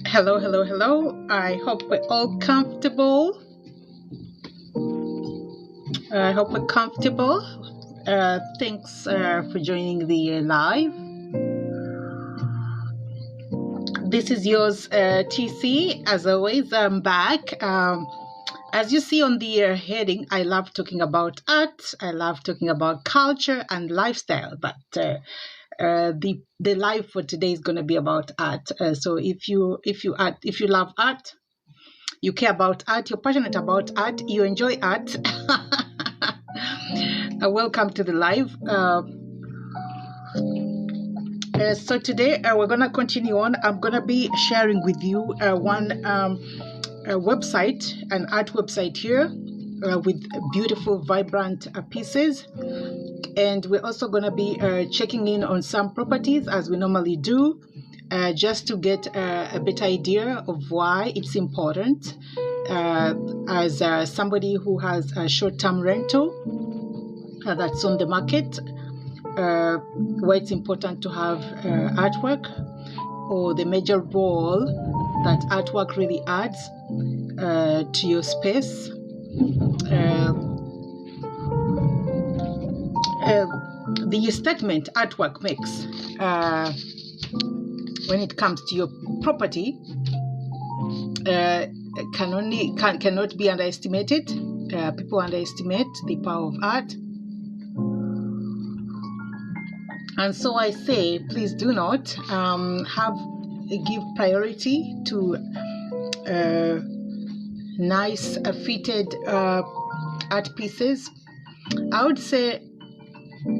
Hello, hello, hello. I hope we're all comfortable. I hope we're comfortable. Thanks for joining the live. This is yours, TC. As always, I'm back. As you see on the heading, I love talking about art. I love talking about culture and lifestyle. But the live for today is going to be about art. So if you love art, you care about art, you're passionate about art, you enjoy art, welcome to the live. So today we're going to continue on. I'm going to be sharing with you one website, an art website here with beautiful, vibrant pieces. And we're also going to be checking in on some properties as we normally do, just to get a better idea of why it's important as somebody who has a short-term rental that's on the market, why it's important to have artwork, or the major role that artwork really adds to your space. The statement artwork makes when it comes to your property cannot be underestimated. People underestimate the power of art, and so I say, please do not give priority to nice fitted art pieces. I would say,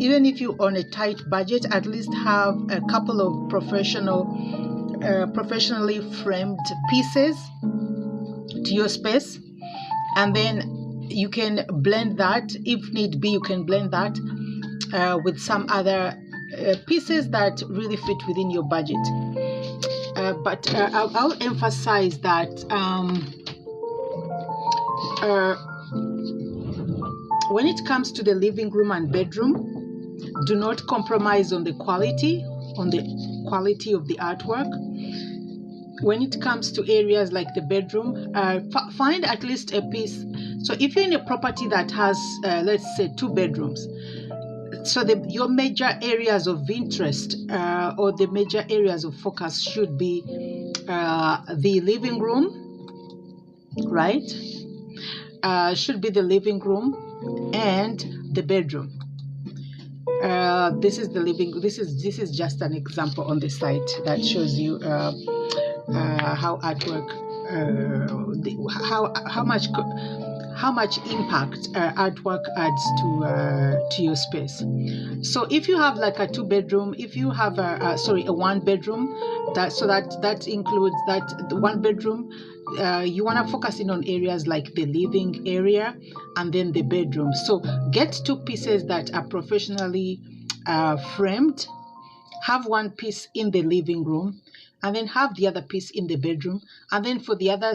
even if you're on a tight budget, at least have a couple of professionally framed pieces to your space, and then you can blend that, if need be. You can blend that with some other pieces that really fit within your budget. But I'll emphasize that when it comes to the living room and bedroom, do not compromise on the quality of the artwork. When it comes to areas like the bedroom, find at least a piece. So if you're in a property that has, let's say, 2 bedrooms, so your major areas of interest or the major areas of focus should be the living room, right? Should be the living room and the bedroom. This is the living. This is just an example on the site that shows you how artwork, how much impact artwork adds to your space. So if you have like a 2-bedroom, if you have a 1-bedroom, that includes that 1-bedroom. You want to focus in on areas like the living area and then the bedroom. So get 2 pieces that are professionally framed. Have 1 piece in the living room, and then have the other piece in the bedroom. And then for the other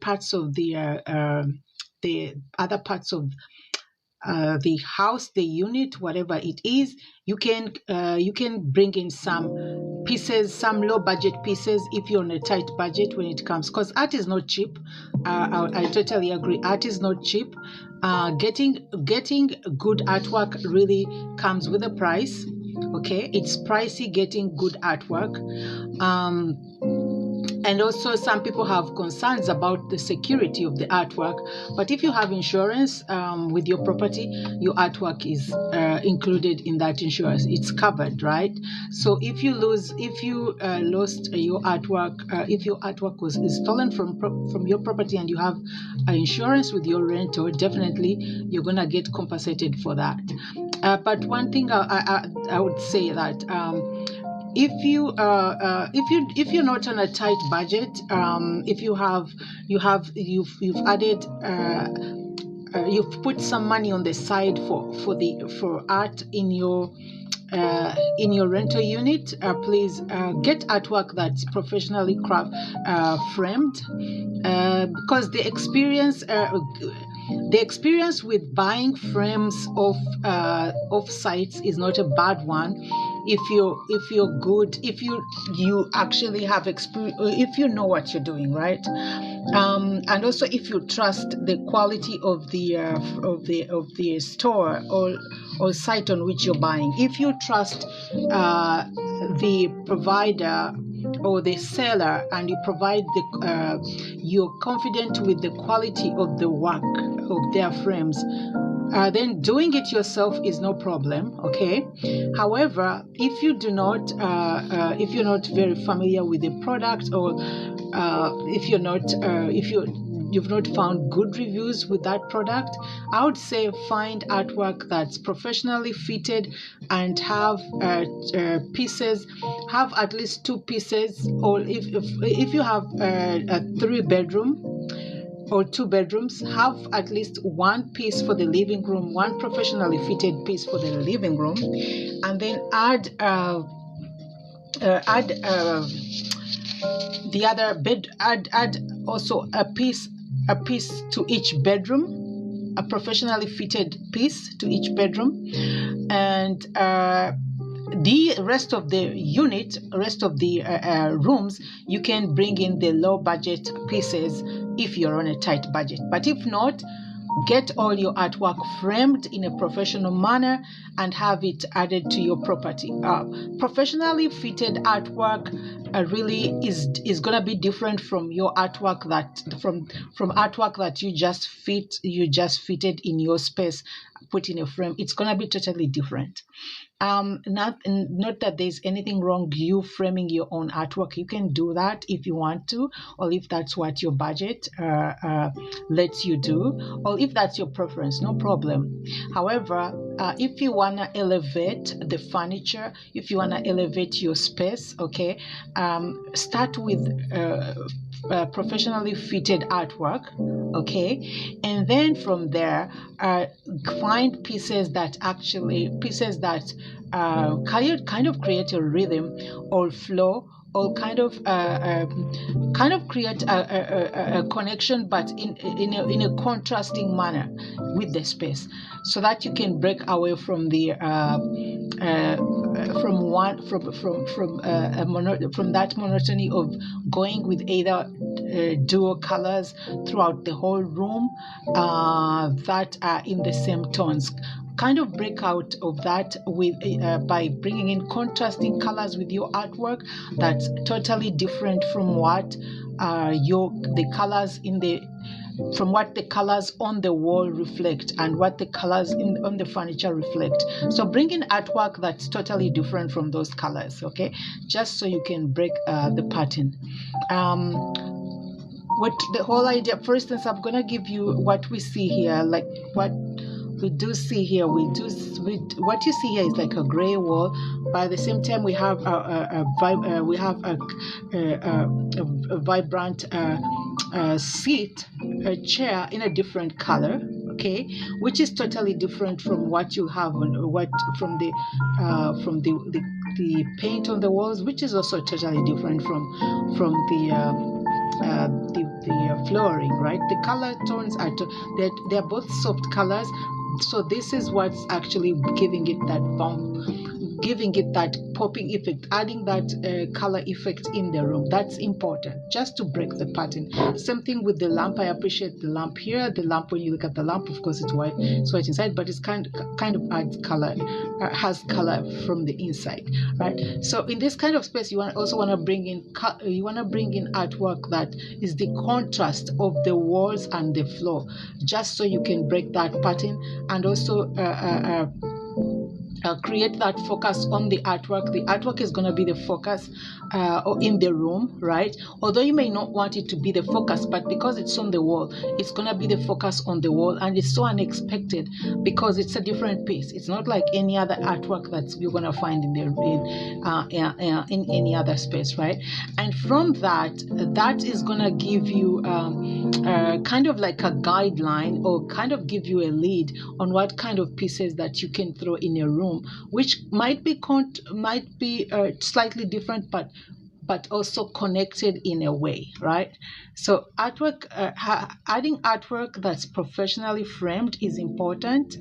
parts of the other parts of the house, the unit, whatever it is, you can bring in some pieces, some low budget pieces if you're on a tight budget when it comes, because art is not cheap. I totally agree, art is not cheap. Getting good artwork really comes with a price. Okay, it's pricey getting good artwork. And also some people have concerns about the security of the artwork, but if you have insurance with your property, your artwork is included in that insurance. It's covered, right? So if you lost your artwork, if your artwork is stolen from your property and you have insurance with your rental, definitely you're gonna get compensated for that. But one thing I would say that if you're not on a tight budget, if you've added you've put some money on the side for art in your rental unit, please get artwork that's professionally framed, because the experience with buying frames off sites is not a bad one if you're good, if you actually have experience, if you know what you're doing, right? And also if you trust the quality of the store or site on which you're buying. If you trust the provider or the seller, and you provide you're confident with the quality of the work of their frames, then doing it yourself is no problem, okay? However, if you do not, if you're not very familiar with the product, or if you've not found good reviews with that product, I would say find artwork that's professionally fitted and have pieces, have at least 2 pieces, or if you have a 3-bedroom or 2 bedrooms, have at least 1 piece for the living room, 1 professionally fitted piece for the living room, and then add the other bed, add also a piece to each bedroom, a professionally fitted piece to each bedroom, and the rest of the rooms, you can bring in the low budget pieces if you're on a tight budget. But if not, get all your artwork framed in a professional manner and have it added to your property. Professionally fitted artwork really is gonna be different from your artwork from artwork that you just fitted in your space, put in a frame. It's gonna be totally different. Not that there's anything wrong you framing your own artwork. You can do that if you want to, or if that's what your budget lets you do, or if that's your preference, no problem. However, if you want to elevate the furniture, if you want to elevate your space, okay, start with professionally fitted artwork, okay, and then from there find pieces that kind of create a rhythm or flow, or kind of create a connection, but in a contrasting manner with the space, so that you can break away from the from that monotony of going with either dual colors throughout the whole room that are in the same tones. Kind of break out of that with by bringing in contrasting colors with your artwork that's totally different from what the colors on the wall reflect and what the colors on the furniture reflect. So bring in artwork that's totally different from those colors, okay, just so you can break the pattern. What the whole idea, for instance, I'm gonna give you what we see here, like what we do see here. What you see here is like a gray wall, but at the same time we have a vibrant seat, a chair in a different color, okay, which is totally different from what you have on from the paint on the walls, which is also totally different from the flooring, right? The color tones they're both soft colors, so this is what's actually giving it that bump, giving it that popping effect, adding that color effect in the room. That's important, just to break the pattern. Same thing with the lamp. I appreciate the lamp here. The lamp, when you look at the lamp, of course it's white inside, but it's kind of adds color, has color from the inside, right? So in this kind of space, you also want to bring in artwork that is the contrast of the walls and the floor, just so you can break that pattern, and also create that focus on the artwork. The artwork is going to be the focus in the room, right? Although you may not want it to be the focus, but because it's on the wall, it's going to be the focus on the wall. And it's so unexpected because it's a different piece. It's not like any other artwork that you're going to find in any other space, right? And from that is going to give you kind of like a guideline, or kind of give you a lead on what kind of pieces that you can throw in your room, which might be slightly different, but also connected in a way, right? So artwork, adding artwork that's professionally framed is important.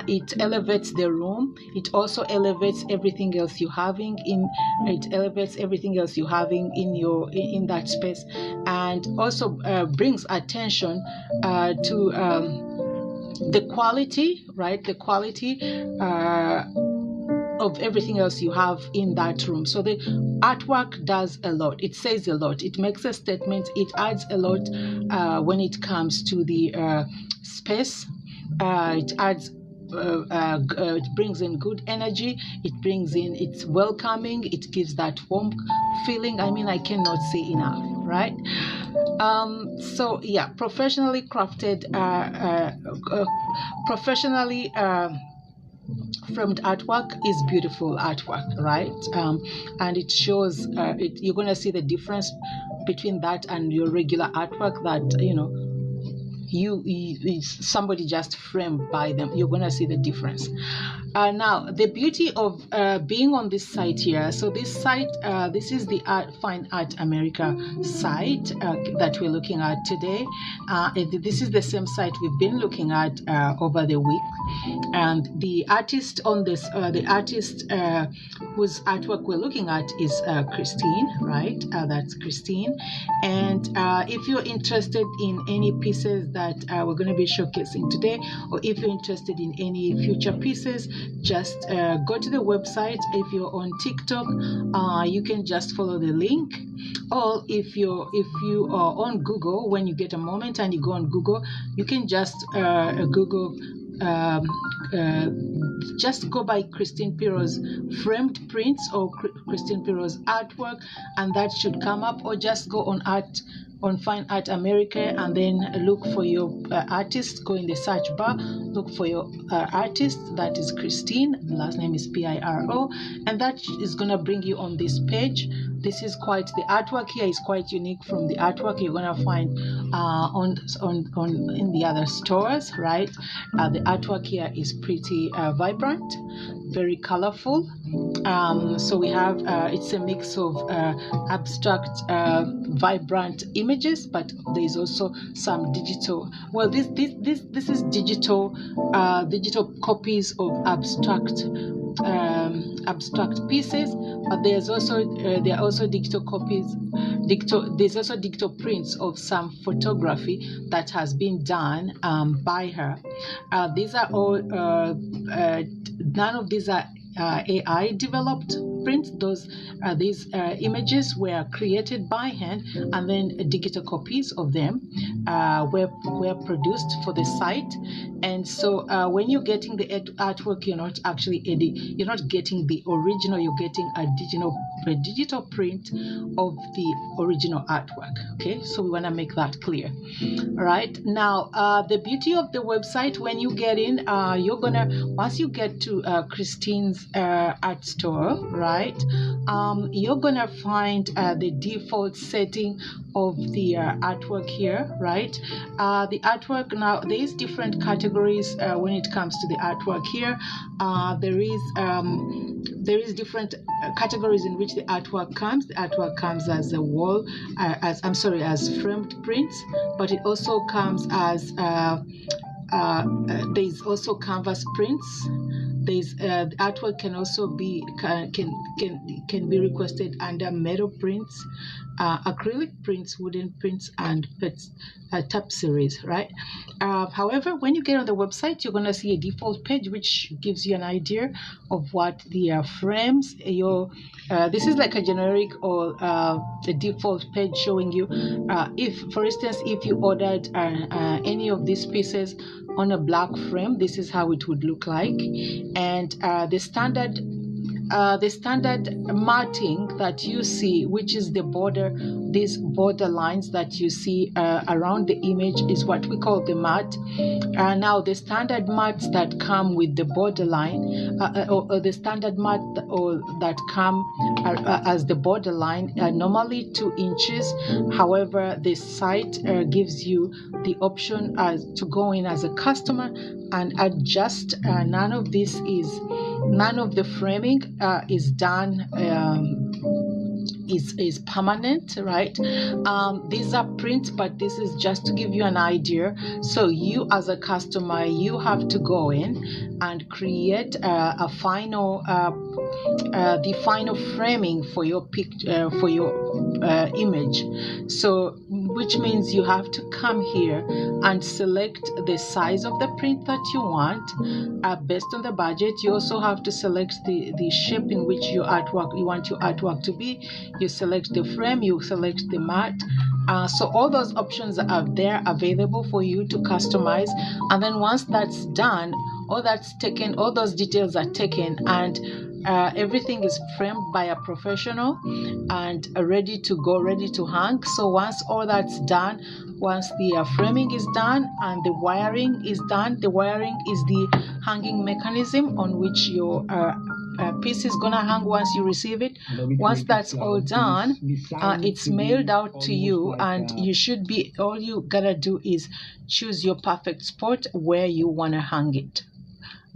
It elevates the room. It also elevates everything else you're having in. It elevates everything else you're having in that space, and also brings attention to the quality, right? The quality of everything else you have in that room. So the artwork does a lot. It says a lot. It makes a statement. It adds a lot when it comes to the space. It adds. It brings in good energy. It's welcoming. It gives that warm feeling. I mean, I cannot say enough, right? So yeah, professionally crafted, professionally framed artwork is beautiful artwork, right? And it shows you're going to see the difference between that and your regular artwork that somebody just framed by them. You're going to see the difference. Now, the beauty of being on this site here. So this site, this is the Fine Art America site that we're looking at today. This is the same site we've been looking at over the week. And the artist on this, whose artwork we're looking at is Christine, right? That's Christine. And if you're interested in any pieces that we're going to be showcasing today, or if you're interested in any future pieces, just go to the website. If you're on TikTok, you can just follow the link. Or if you are on Google, when you get a moment and you go on Google, you can just Google. Just go by Christine Pirro's framed prints or Christine Pirro's artwork, and that should come up. Or just go on Fine Art America and then look for your artist. Go in the search bar, look for your artist. That is Christine. The last name is Piro, and that is gonna bring you on this page. This is the artwork here is quite unique from the artwork you're gonna find on in the other stores, right? The artwork here is pretty vibrant, very colorful. So we have it's a mix of abstract, vibrant images, but there is also some digital. Well, this is digital copies of abstract pieces, but there are also digital copies. There's also digital prints of some photography that has been done by her. These are all none of these are AI developed prints. These images were created by hand, and then digital copies of them were produced for the site. And so when you're getting the artwork, you're not getting the original. You're getting a digital print of the original artwork. Okay, so we want to make that clear. All right, now the beauty of the website, when you get in, once you get to Christine's art store, right, you're gonna find the default setting of the artwork here, right? The artwork, now there is different categories when it comes to the artwork here. There is different categories in which the artwork comes. The artwork comes as a wall, as framed prints, but it also comes as there's also canvas prints. There's artwork can also be can be requested under metal prints. acrylic prints, wooden prints, and tapisseries, right? However, when you get on the website, you're going to see a default page which gives you an idea of what the frames your this is like a generic or the default page showing you if, for instance, if you ordered any of these pieces on a black frame, this is how it would look like. And the standard marking that you see, which is the border, these border lines that you see around the image, is what we call the mat. Now the standard mats that come with the borderline or the standard mat or that come as the borderline are normally 2 inches. However, the site gives you the option to go in as a customer and adjust. None of the framing is done is permanent, right? These are prints, but this is just to give you an idea. So you as a customer, you have to go in and create the final framing for your picture, for your image. So which means you have to come here and select the size of the print that you want based on the budget. You also have to select the shape in which you want your artwork to be. You select the frame, you select the mat. So all those options are there available for you to customize. And then once that's done, all that's taken, all those details are taken, and everything is framed by a professional and ready to go, ready to hang. So once all that's done, once the framing is done and the wiring is done, the wiring is the hanging mechanism on which your piece is gonna hang once you receive it. Once that's all done, it's mailed out to you, and you should be, all you gotta do is choose your perfect spot where you wanna hang it.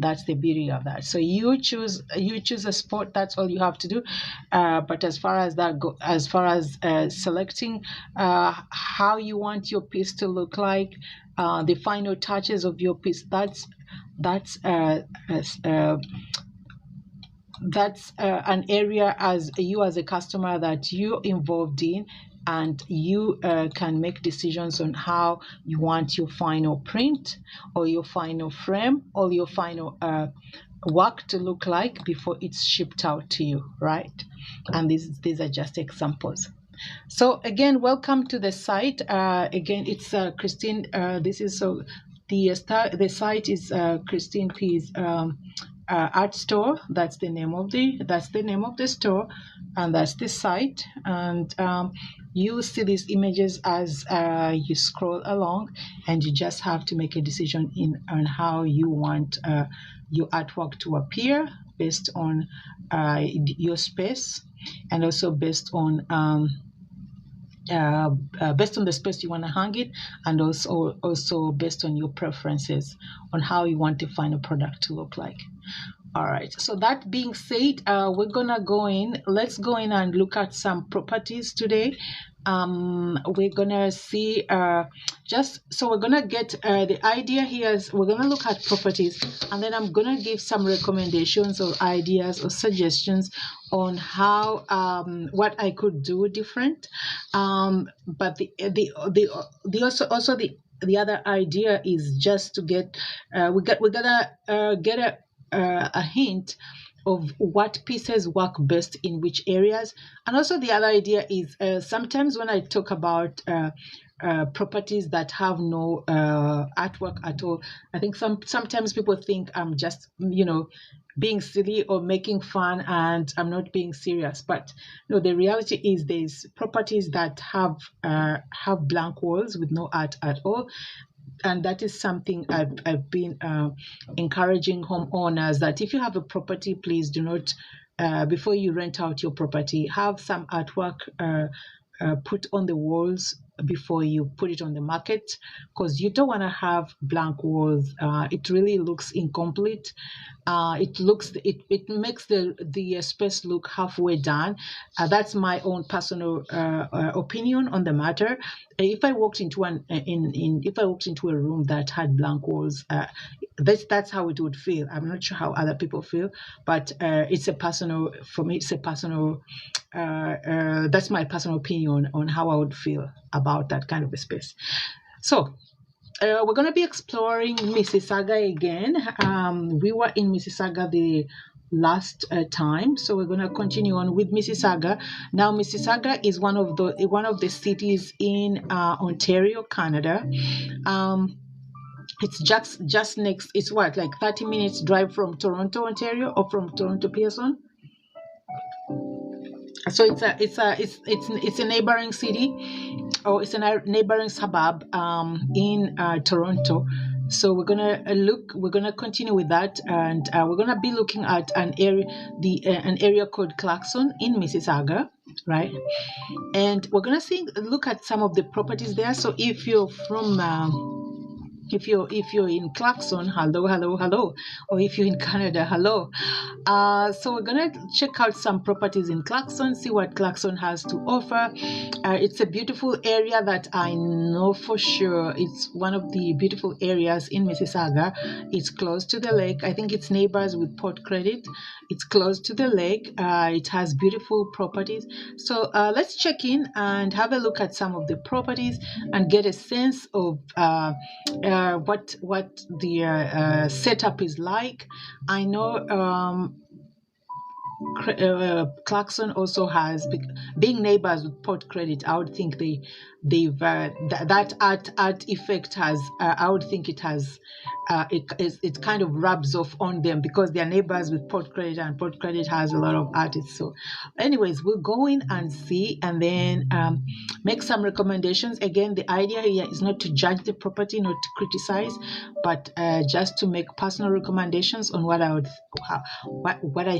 That's the beauty of that. So you choose a spot. That's all you have to do. But as far as selecting how you want your piece to look like, the final touches of your piece, that's an area as you as a customer that you're involved in, and you can make decisions on how you want your final print or your final frame or your final work to look like before it's shipped out to you, right? And these are just examples. So again, welcome to the site. Again, it's Christine. This is so the site is Christine P's art store. That's the name of the store, and that's the site. And you see these images as you scroll along, and you just have to make a decision on how you want your artwork to appear based on your space, and also based on the space you want to hang it, and also based on your preferences on how you want the final product to look like. All right, so that being said, we're gonna go in. Let's go in and look at some properties today. We're gonna see we're gonna get the idea here is we're gonna look at properties, and then I'm gonna give some recommendations or ideas or suggestions on how what I could do different. But the other idea is just to get we're gonna get a hint of what pieces work best in which areas. And also the other idea is sometimes when I talk about properties that have no artwork at all, I think sometimes people think I'm just being silly or making fun, and I'm not being serious. But no, the reality is there's properties that have blank walls with no art at all. And that is something I've been encouraging homeowners, that if you have a property, please do not, before you rent out your property, have some artwork put on the walls before you put it on the market, because you don't want to have blank walls. It really looks incomplete. It makes the space look halfway done. That's my own personal opinion on the matter. If I walked into a room that had blank walls, that's how it would feel. I'm not sure how other people feel, but it's a personal, for me it's a personal, that's my personal opinion on how I would feel about that kind of a space. So we're going to be exploring Mississauga again. We were in Mississauga the last time, so we're going to continue on with Mississauga. Now, Mississauga is one of the cities in Ontario, Canada. Um, it's just next. It's what, like 30 minutes drive from Toronto, Ontario, or from Toronto, Pearson. So it's a neighboring city, or it's a neighboring suburb in Toronto. So we're gonna continue with that, and we're gonna be looking at an area called Clarkson in Mississauga, right? And we're gonna look at some of the properties there. So if you're in Clarkson, hello, hello, hello, or if you're in Canada, hello. So we're gonna check out some properties in Clarkson, see what Clarkson has to offer. It's a beautiful area that I know for sure. It's one of the beautiful areas in Mississauga. It's close to the lake. I think it's neighbors with Port Credit. It's close to the lake. It has beautiful properties. So let's check in and have a look at some of the properties and get a sense of what the setup is like. I know Clarkson also has, being neighbors with Port Credit. I would think that art effect has. I would think it has. It kind of rubs off on them because they're neighbors with Port Credit, and Port Credit has a lot of artists. So, anyways, we'll go in and see, and then make some recommendations. Again, the idea here is not to judge the property, not to criticize, but just to make personal recommendations on what I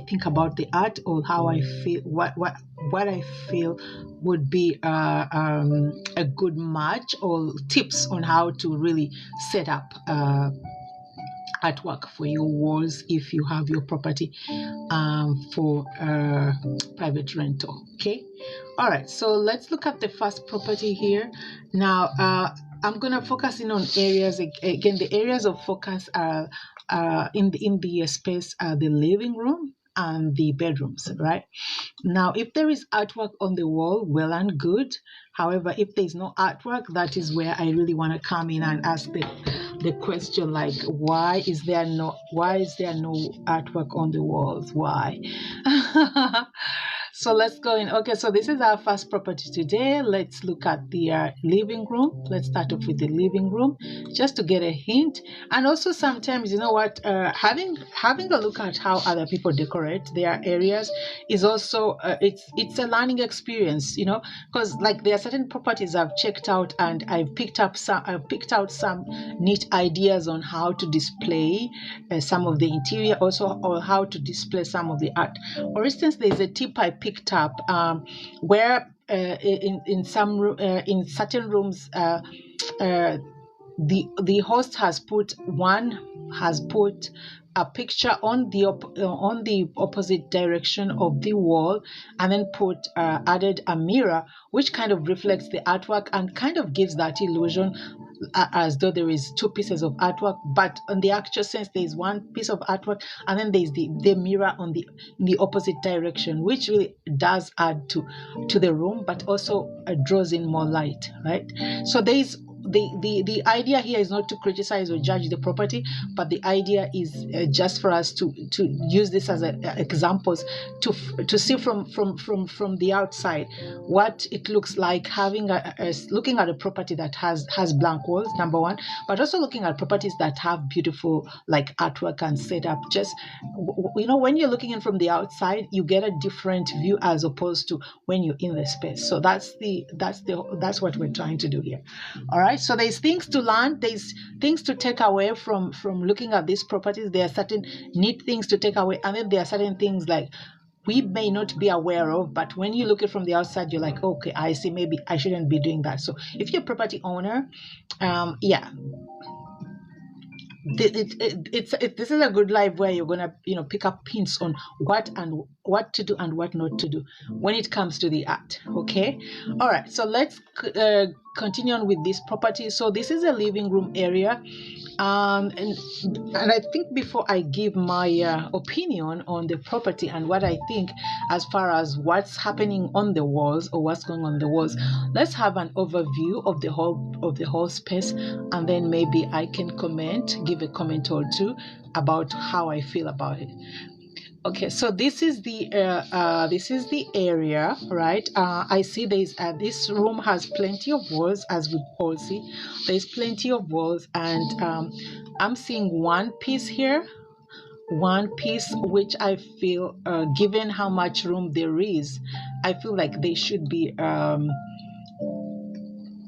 think about the art, or how I feel, what I feel would be a good match, or tips on how to really set up artwork for your walls if you have your property for private rental. Okay, all right, so let's look at the first property here. Now I'm gonna focus in on areas. Again, the areas of focus are in the space, the living room and the bedrooms, right? Now, if there is artwork on the wall, well and good. However, if there is no artwork, that is where I really want to come in and ask the question, like, why is there no artwork on the walls? Why? So let's go in. Okay, so this is our first property today. Let's look at the living room. Let's start off with the living room, just to get a hint. And also sometimes, you know what, having a look at how other people decorate their areas is also it's a learning experience, you know, because like there are certain properties I've checked out, and I've picked out some neat ideas on how to display some of the interior, also, or how to display some of the art. For instance, there's a tip I picked up where in certain rooms the host has put a picture on the opposite direction of the wall, and then added a mirror which kind of reflects the artwork and kind of gives that illusion as though there is two pieces of artwork, but in the actual sense there is one piece of artwork, and then there's the mirror in the opposite direction, which really does add to the room, but also draws in more light, right? So there is the idea here is not to criticize or judge the property, but the idea is just for us to use this as examples to see from the outside what it looks like having looking at a property that has blank walls, number one, but also looking at properties that have beautiful like artwork and setup. Just when you're looking in from the outside, you get a different view as opposed to when you're in the space. So that's what we're trying to do here. All right, so there's things to learn, there's things to take away from looking at these properties. There are certain neat things to take away, and then there are certain things like we may not be aware of, but when you look at it from the outside, you're like, okay, I see, maybe I shouldn't be doing that. So if you're a property owner, this is a good live where you're gonna pick up hints on what to do and what not to do when it comes to the art. Okay, all right, so let's continue on with this property. So this is a living room area, and I think before I give my opinion on the property and what I think as far as what's happening on the walls or what's going on the walls, let's have an overview of the whole space, and then maybe I can give a comment or two about how I feel about it. Okay, so this is the area, right? I see this room has plenty of walls, as we all see. There's plenty of walls, and I'm seeing one piece here, one piece which I feel, given how much room there is, I feel like they should be.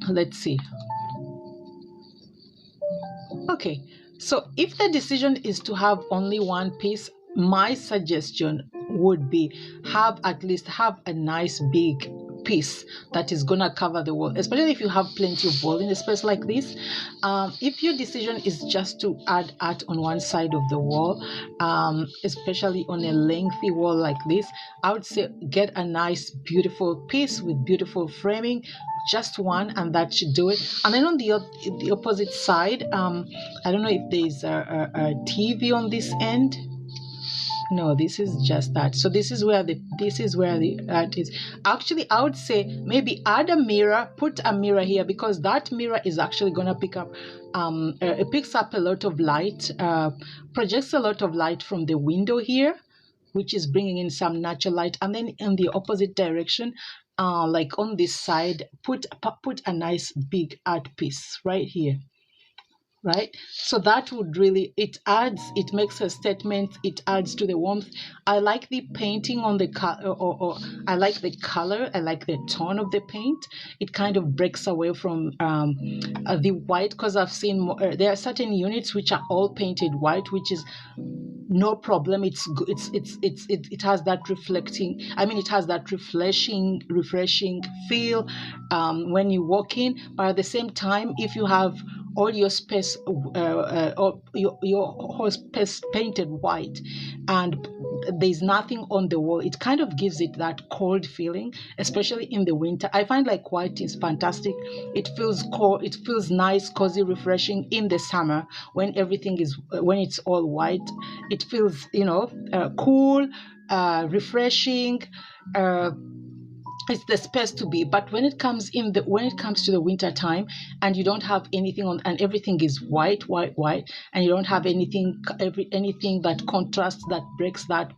Let's see. Okay, so if the decision is to have only one piece, my suggestion would be have a nice big piece that is gonna cover the wall, especially if you have plenty of wall in a space like this. If your decision is just to add art on one side of the wall, especially on a lengthy wall like this, I would say get a nice beautiful piece with beautiful framing, just one, and that should do it. And then on the opposite side, I don't know if there's a TV on this end. No, this is just that. So this is where the art is. Actually, I would say maybe add a mirror, put a mirror here, because that mirror is actually gonna pick up it picks up a lot of light, projects a lot of light from the window here, which is bringing in some natural light. And then in the opposite direction, like on this side, put a nice big art piece right here. Right, so that would really, it makes a statement, it adds to the warmth. I like the painting on the or I like the color, I like the tone of the paint. It kind of breaks away from the white, because I've seen there are certain units which are all painted white, which is no problem. It has that reflecting, it has that refreshing feel when you walk in. But at the same time, if you have all your space or your whole space painted white and there's nothing on the wall, it kind of gives it that cold feeling, especially in the winter. I find like white is fantastic. It feels cold, it feels nice, cozy, refreshing. In the summer, when it's all white, it feels cool, refreshing. It's the space to be. But when it comes to the winter time, and you don't have anything on, and everything is white, and you don't have anything that contrasts, that breaks that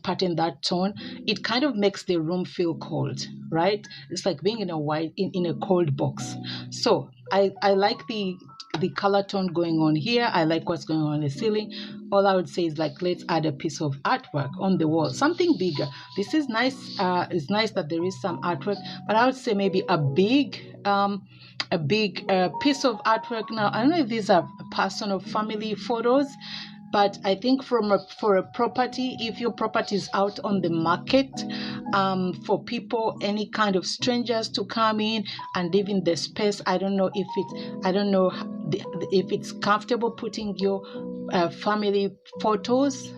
pattern, that tone, it kind of makes the room feel cold, right? It's like being in a cold box. So I like the color tone going on here. I like what's going on the ceiling. All I would say is, like, let's add a piece of artwork on the wall, something bigger. This is nice. It's nice that there is some artwork, but I would say maybe a big piece of artwork. Now, I don't know if these are personal family photos, but I think for a property, if your property is out on the market, for people, any kind of strangers to come in and live in the space, I don't know if it's comfortable putting your family photos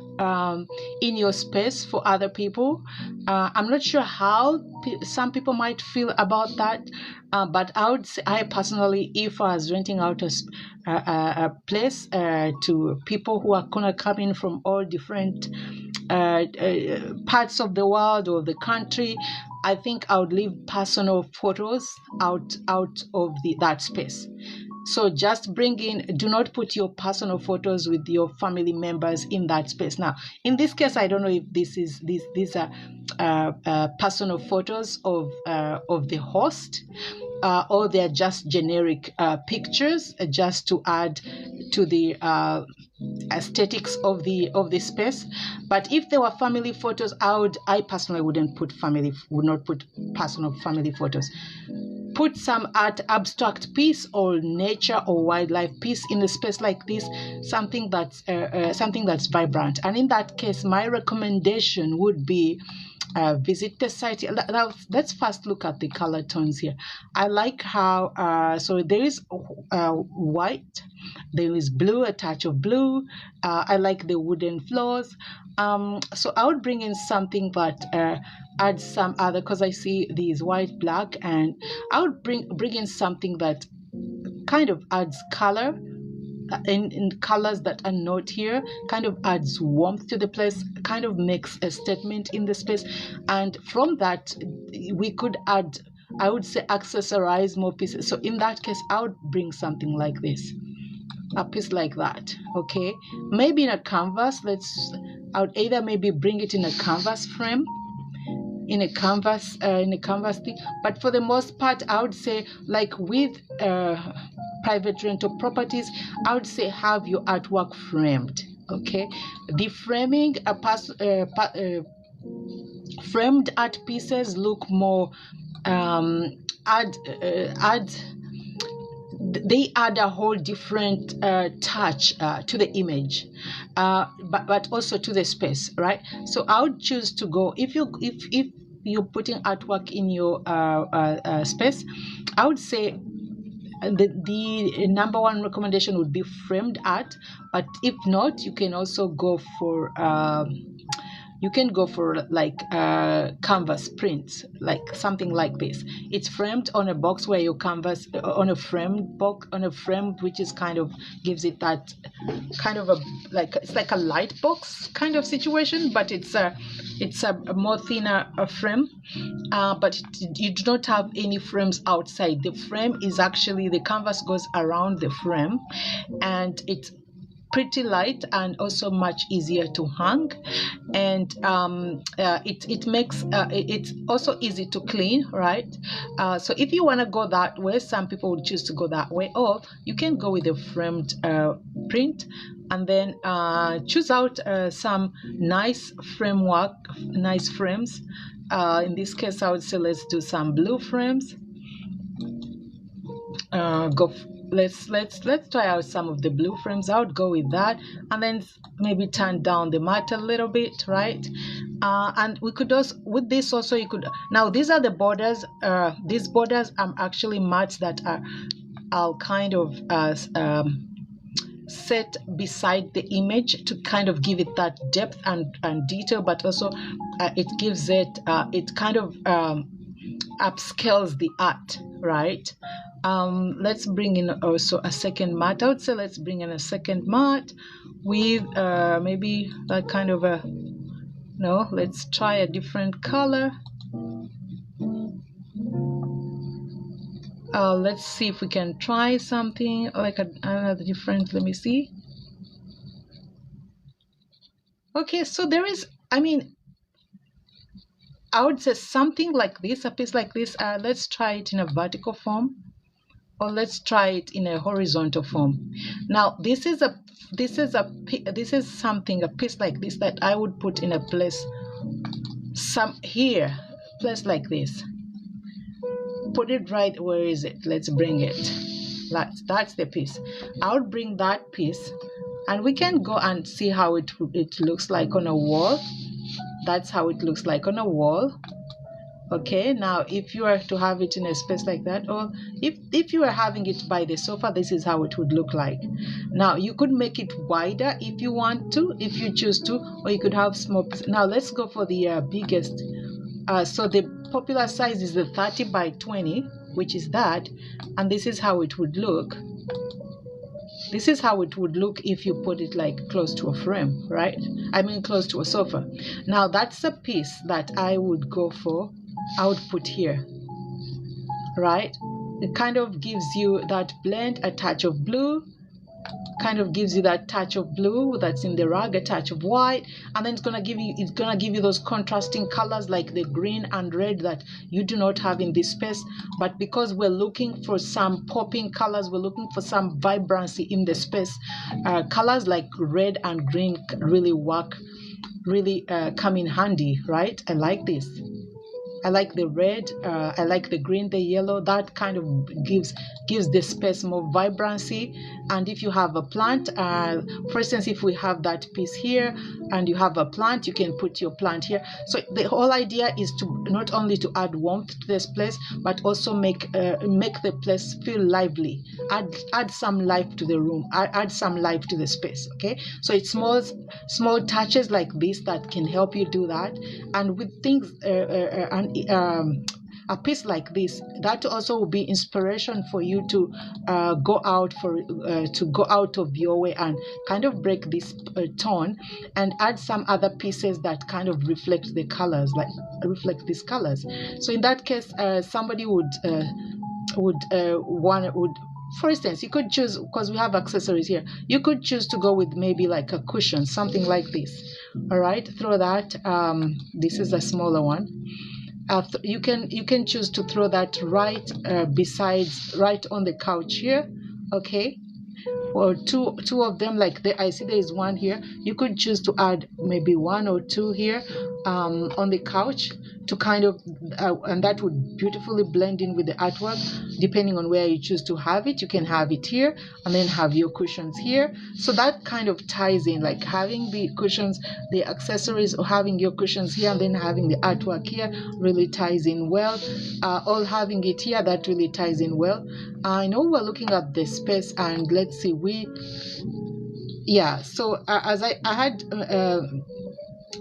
in your space for other people. I'm not sure how some people might feel about that, but I would say, I personally, if I was renting out a place to people who are gonna come in from all different parts of the world or the country, I think I would leave personal photos out of that space. So just do not put your personal photos with your family members in that space. Now, in this case, I don't know if these are personal photos of the host, or they're just generic pictures, just to add to the aesthetics of the space. But if there were family photos, I personally would not put personal family photos. Put some abstract piece or nature or wildlife piece in a space like this, something that's vibrant. And in that case, my recommendation would be visit the site. Now let's first look at the color tones here. I like how so there is white, there is blue, a touch of blue. I like the wooden floors. So I would bring in something that adds some other, because I see these white, black, and I would bring in something that kind of adds color in colors that are not here, kind of adds warmth to the place, kind of makes a statement in the space. And from that, we could add, I would say, accessorize more pieces. So in that case, I would bring something like this, a piece like that. Okay, maybe in a canvas. I would either maybe bring it in a canvas frame, in a canvas thing. But for the most part, I would say, like with private rental properties, I would say have your artwork framed. Okay, the framing, framed art pieces look more they add a whole different touch to the image, but also to the space, right? So I would choose to go, if you're putting artwork in your space, I would say the number one recommendation would be framed art. But if not, you can also go for like canvas prints, like something like this. It's framed on a box where your canvas on a framed box, on a frame, which is kind of gives it that kind of it's like a light box kind of situation, but it's a more thinner frame. But you do not have any frames outside. The frame is actually, the canvas goes around the frame, and it's pretty light and also much easier to hang, and it makes it's also easy to clean, right? So if you want to go that way, some people would choose to go that way, or you can go with a framed print, and then choose out some nice frames. In this case, I would say let's do some blue frames. Let's try out some of the blue frames. I would go with that, and then maybe turn down the mat a little bit, right? And we could also, with this also, you could, now these are the borders. These borders are actually mats that I'll kind of set beside the image to kind of give it that depth and detail, but also it gives it it kind of upscales the art, right? Let's bring in also a second mat. I would say let's bring in a second mat with maybe that kind of a, no, let's try a different color. Let's see if we can try something like another different, let me see. Okay, so there is, I mean, I would say something like this, a piece like this. Let's try it in a vertical form, or let's try it in a horizontal form. Now this is something, a piece like this, that I would put in a place, place like this. Put it right, where is it? Let's bring it. That's the piece. I would bring that piece, and we can go and see how it looks like on a wall. That's how it looks like on a wall. Okay, now if you are to have it in a space like that, or if you are having it by the sofa, this is how it would look like. Now you could make it wider if you want to, if you choose to, or you could have small. Now let's go for the biggest. So the popular size is the 30 by 20, which is that, and this is how it would look. This is how it would look if you put it like close to a frame, right? I mean close to a sofa. Now that's a piece that I would go for. I would put here, right? It kind of gives you that blend, a touch of blue, kind of gives you that touch of blue that's in the rug, a touch of white, and then it's gonna give you those contrasting colors like the green and red that you do not have in this space. But because we're looking for some popping colors, we're looking for some vibrancy in the space, colors like red and green really work, really come in handy, right? I like this. I like the red, I like the green, the yellow. That kind of gives the space more vibrancy. And if you have a plant, for instance, if we have that piece here and you have a plant, you can put your plant here. So the whole idea is to not only to add warmth to this place, but also make the place feel lively. Add some life to the room, add some life to the space. Okay, so it's small touches like this that can help you do that. And with things and a piece like this, that also will be inspiration for you to go out of your way and kind of break this tone and add some other pieces that kind of reflect the colors, like reflect these colors. So in that case, somebody would for instance, you could choose, because we have accessories here, you could choose to go with maybe like a cushion, something like this. All right, throw that. This is a smaller one. You can choose to throw that right right on the couch here. Okay, or two of them, like I see there is one here. You could choose to add maybe one or two here on the couch to kind of and that would beautifully blend in with the artwork. Depending on where you choose to have it, you can have it here and then have your cushions here. So that kind of ties in, like having the cushions, the accessories, or having your cushions here and then having the artwork here really ties in well. All having it here, that really ties in well. I know we're looking at the space, and let's see, so as I had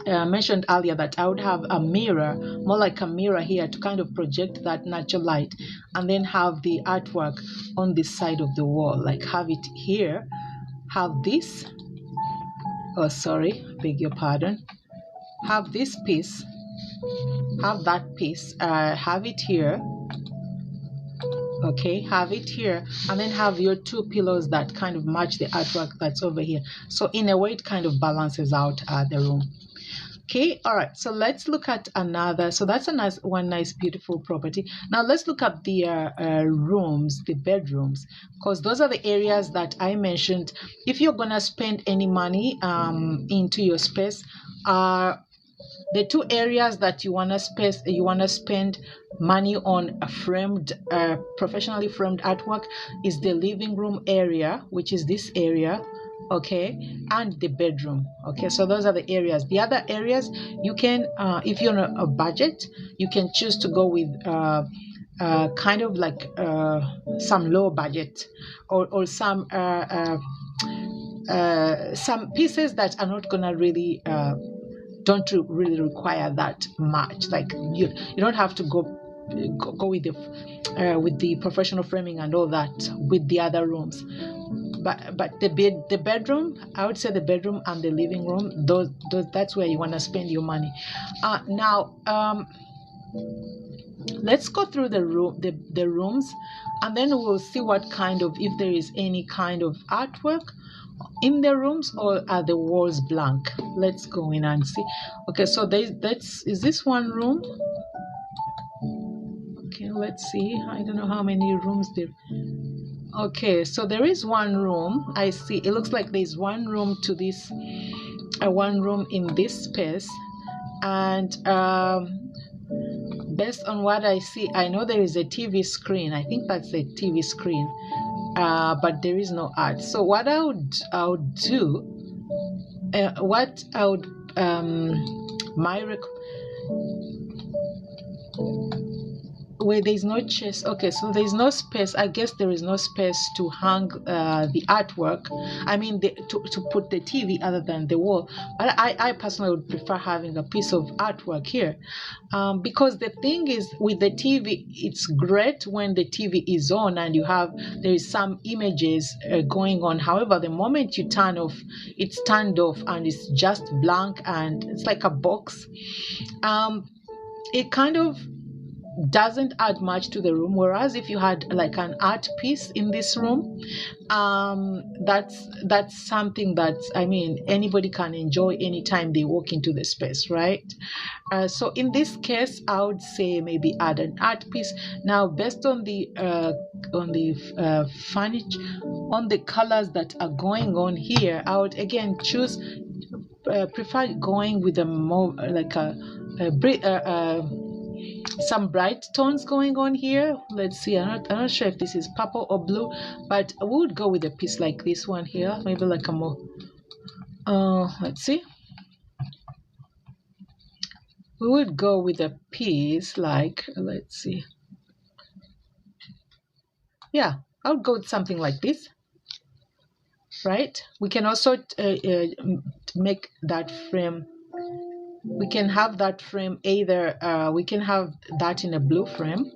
mentioned earlier, that I would have a mirror, more like a mirror here, to kind of project that natural light, and then have the artwork on this side of the wall, like have it here, have this, oh sorry, beg your pardon, have this piece, have that piece, have it here. Okay, have it here, and then have your two pillows that kind of match the artwork that's over here. So in a way, it kind of balances out the room. Okay, all right, so let's look at another. So that's one nice beautiful property. Now let's look at the rooms, the bedrooms, because those are the areas that I mentioned. If you're gonna spend any money into your space, the two areas that you wanna spend money on a professionally framed artwork is the living room area, which is this area, okay, and the bedroom. Okay, so those are the areas. The other areas, you can if you're on a budget, you can choose to go with kind of like some low budget, or some pieces that are not gonna really don't really require that much. Like you don't have to go with the professional framing and all that with the other rooms. But the bedroom, I would say the bedroom and the living room, those that's where you want to spend your money. Now let's go through the rooms, and then we'll see what kind of, if there is any kind of artwork in the rooms, or are the walls blank. Let's go in and see. Okay, so is this one room? Okay, let's see. I don't know how many rooms there. Okay, so there is one room. I see it looks like there's one room to this one room in this space, and based on what I see, I know there is a TV screen. I think that's a TV screen, but there is no art. So what I would do, what I would where there's no chest. Okay, so there's no space. I guess there is no space to hang the artwork. I mean, to put the TV other than the wall. But I personally would prefer having a piece of artwork here, because the thing is, with the TV, it's great when the TV is on and there is some images going on. However, the moment you turn off, it's turned off and it's just blank and it's like a box. It kind of doesn't add much to the room, whereas if you had like an art piece in this room, that's something that, I mean, anybody can enjoy anytime they walk into the space, right? So in this case, I would say maybe add an art piece. Now, based on the furniture, on the colors that are going on here, I would again prefer going with a more like a some bright tones going on here. Let's see, I'm not sure if this is purple or blue, but we would go with a piece like this one here, maybe like a more let's see, we would go with a piece like, let's see, yeah, I would go with something like this, right? We can also make that frame, we can have that frame either we can have that in a blue frame,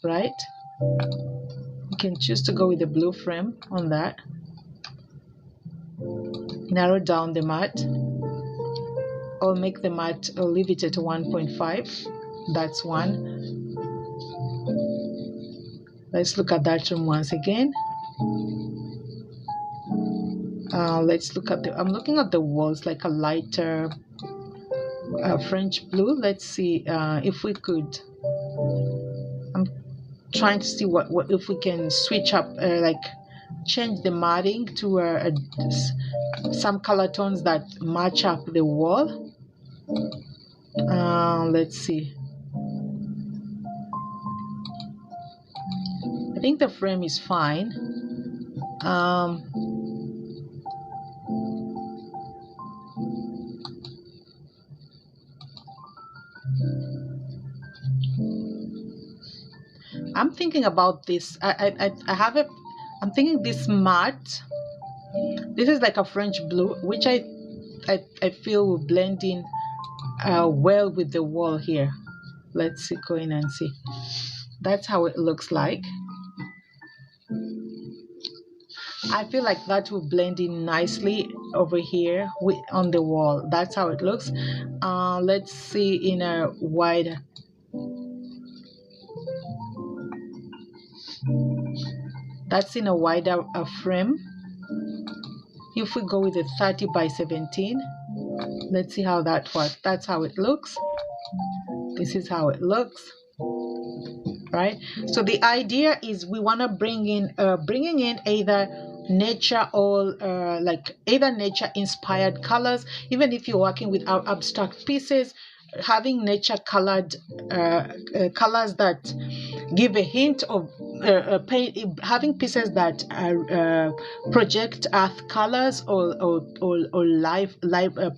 right? You can choose to go with the blue frame on that, narrow down the mat, or make the mat, or leave it at 1.5. That's one. Let's look at that room once again. Let's look at the, I'm looking at the walls like a lighter French blue. Let's see if we could, I'm trying to see what if we can switch up, like change the matting to some color tones that match up the wall. Let's see, I think the frame is fine. I'm thinking about this. I have a, I'm thinking this mat, this is like a French blue, which I feel will blend in well with the wall here. Let's see, go in and see. That's how it looks like. I feel like that will blend in nicely over here on the wall. That's how it looks. Let's see in a wider, that's in a wider frame. If we go with a 30 by 17, let's see how that works. That's how it looks. This is how it looks, right? So the idea is we want to bring in bringing in either nature or like either nature inspired colors. Even if you're working with our abstract pieces, having nature colored colors that give a hint of having pieces that project earth colors or live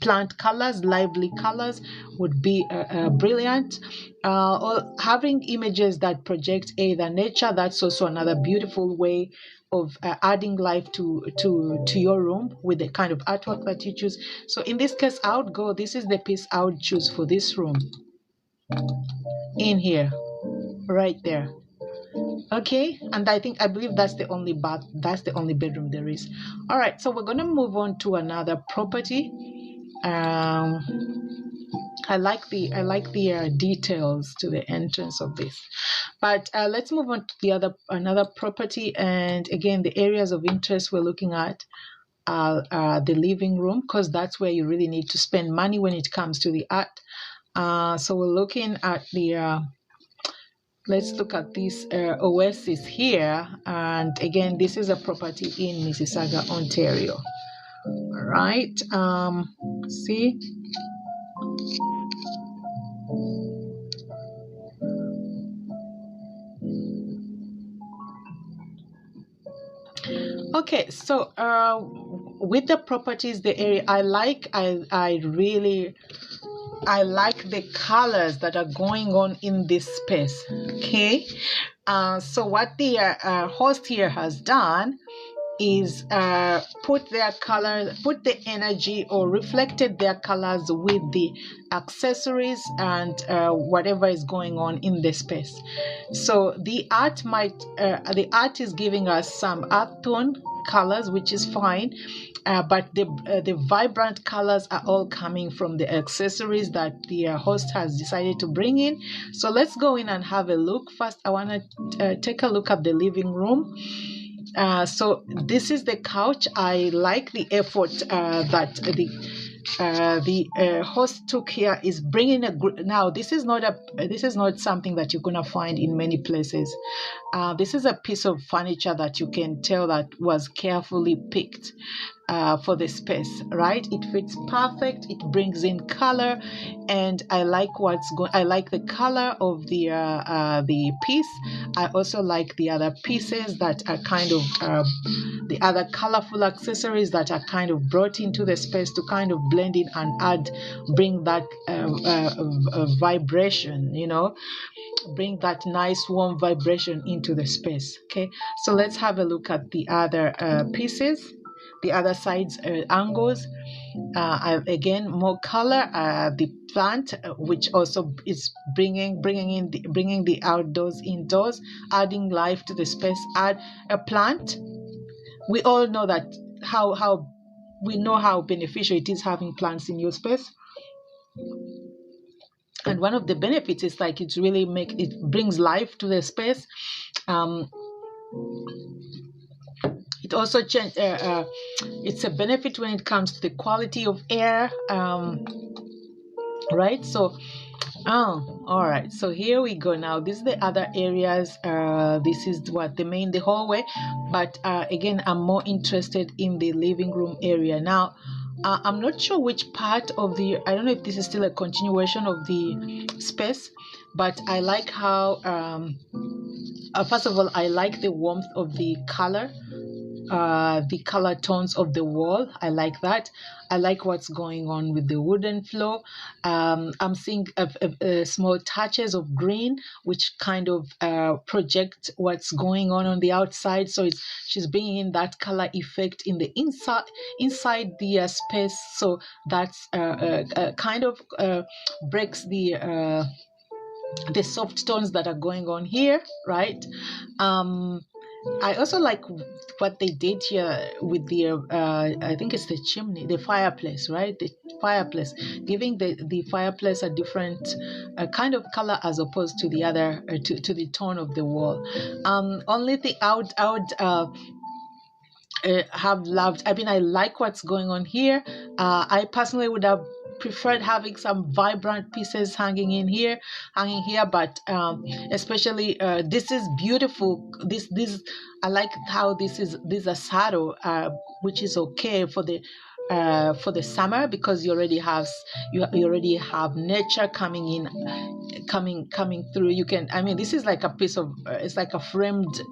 plant colors, lively colors would be brilliant. Or having images that project either nature, that's also another beautiful way of adding life to your room with the kind of artwork that you choose. So in this case, I would go, this is the piece I would choose for this room, in here, right there. Okay, and I believe that's the only bath, that's the only bedroom there is. All right, so we're going to move on to another property. I like the details to the entrance of this, but let's move on to another property. And again, the areas of interest we're looking at are the living room, because that's where you really need to spend money when it comes to the art. So we're looking at the let's look at this oasis here, and again, this is a property in Mississauga, Ontario. All right, see. Okay, so with the properties, the area I like, I really like the colors that are going on in this space. Okay, so what the host here has done is put the energy, or reflected their colors with the accessories and whatever is going on in the space. So the art is giving us some earth tone colors, which is fine, but the vibrant colors are all coming from the accessories that the host has decided to bring in. So let's go in and have a look. First, I want to take a look at the living room. So this is the couch. I like the effort that the host took here, is bringing now this is not something that you're gonna find in many places. This is a piece of furniture that you can tell that was carefully picked. for the space, right? It fits perfect. It brings in color, and I like I like the color of the piece. I also like the other pieces that are kind of the other colorful accessories that are kind of brought into the space to kind of blend in and bring that vibration, you know, bring that nice warm vibration into the space. Okay, so let's have a look at the other pieces, the other sides angles. Again, more color. The plant, which also is bringing the outdoors indoors, adding life to the space. Add a plant. We all know that how we know how beneficial it is having plants in your space. And one of the benefits is like it brings life to the space. It also it's a benefit when it comes to the quality of air, right? So all right, so here we go. Now these are the other areas. This is the hallway, but again, I'm more interested in the living room area now. I'm not sure which part of I don't know if this is still a continuation of the space, but I like how first of all, I like the warmth of the color tones of the wall. I like that. I like what's going on with the wooden floor. I'm seeing small touches of green, which kind of project what's going on the outside. So she's bringing in that color effect in the inside the space. So that's kind of breaks the soft tones that are going on here, right? I also like what they did here with the I think it's the chimney, the fireplace, right? The fireplace, giving the fireplace a different kind of color as opposed to the other to the tone of the wall. Only thing I would have loved. I mean, I like what's going on here. I personally would have preferred having some vibrant pieces hanging here, but especially this is beautiful. This I like how this is a shadow, which is okay for the summer, because you already have nature coming in, coming through. You can, I mean, this is like a piece of it's like a framed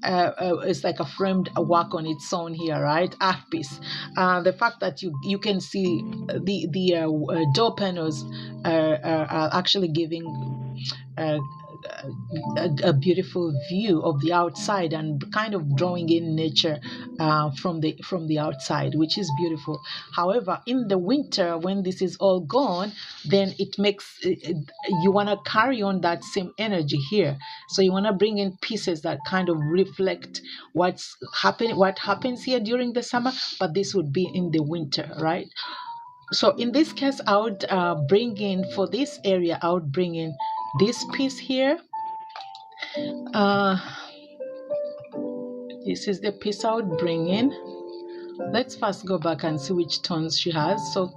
work on its own here, right? Art piece. The fact that you can see the door panels are actually giving a beautiful view of the outside and kind of drawing in nature from the outside, which is beautiful. However, in the winter, when this is all gone, then it makes you want to carry on that same energy here. So you want to bring in pieces that kind of reflect what happens here during the summer, but this would be in the winter, right? So in this case, I would bring in, for this area, I would bring in this piece here. This is the piece I would bring in. Let's first go back and see which tones she has. So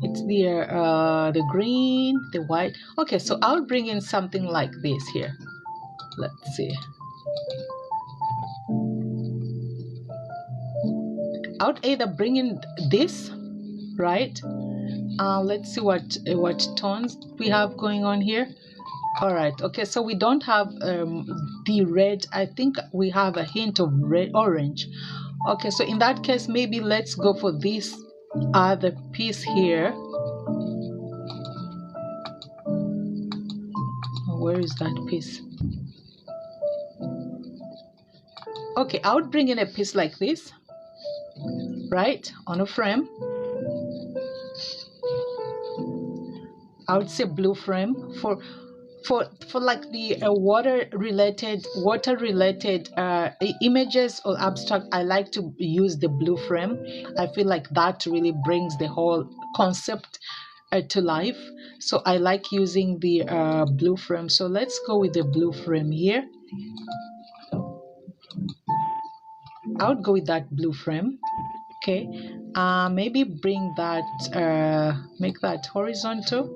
it's the green, the white. Okay, so I'll bring in something like this here. Let's see. I would either bring in this, right? Let's see what tones we have going on here. All right, okay, so we don't have the red. I think we have a hint of orange. Okay, so in that case, maybe let's go for this other piece here. Where is that piece? Okay, I would bring in a piece like this, right, on a frame. I would say blue frame for like the water related images or abstract. I like to use the blue frame. I feel like that really brings the whole concept to life. So I like using the blue frame. So let's go with the blue frame here. I would go with that blue frame. Okay, maybe bring that, make that horizontal,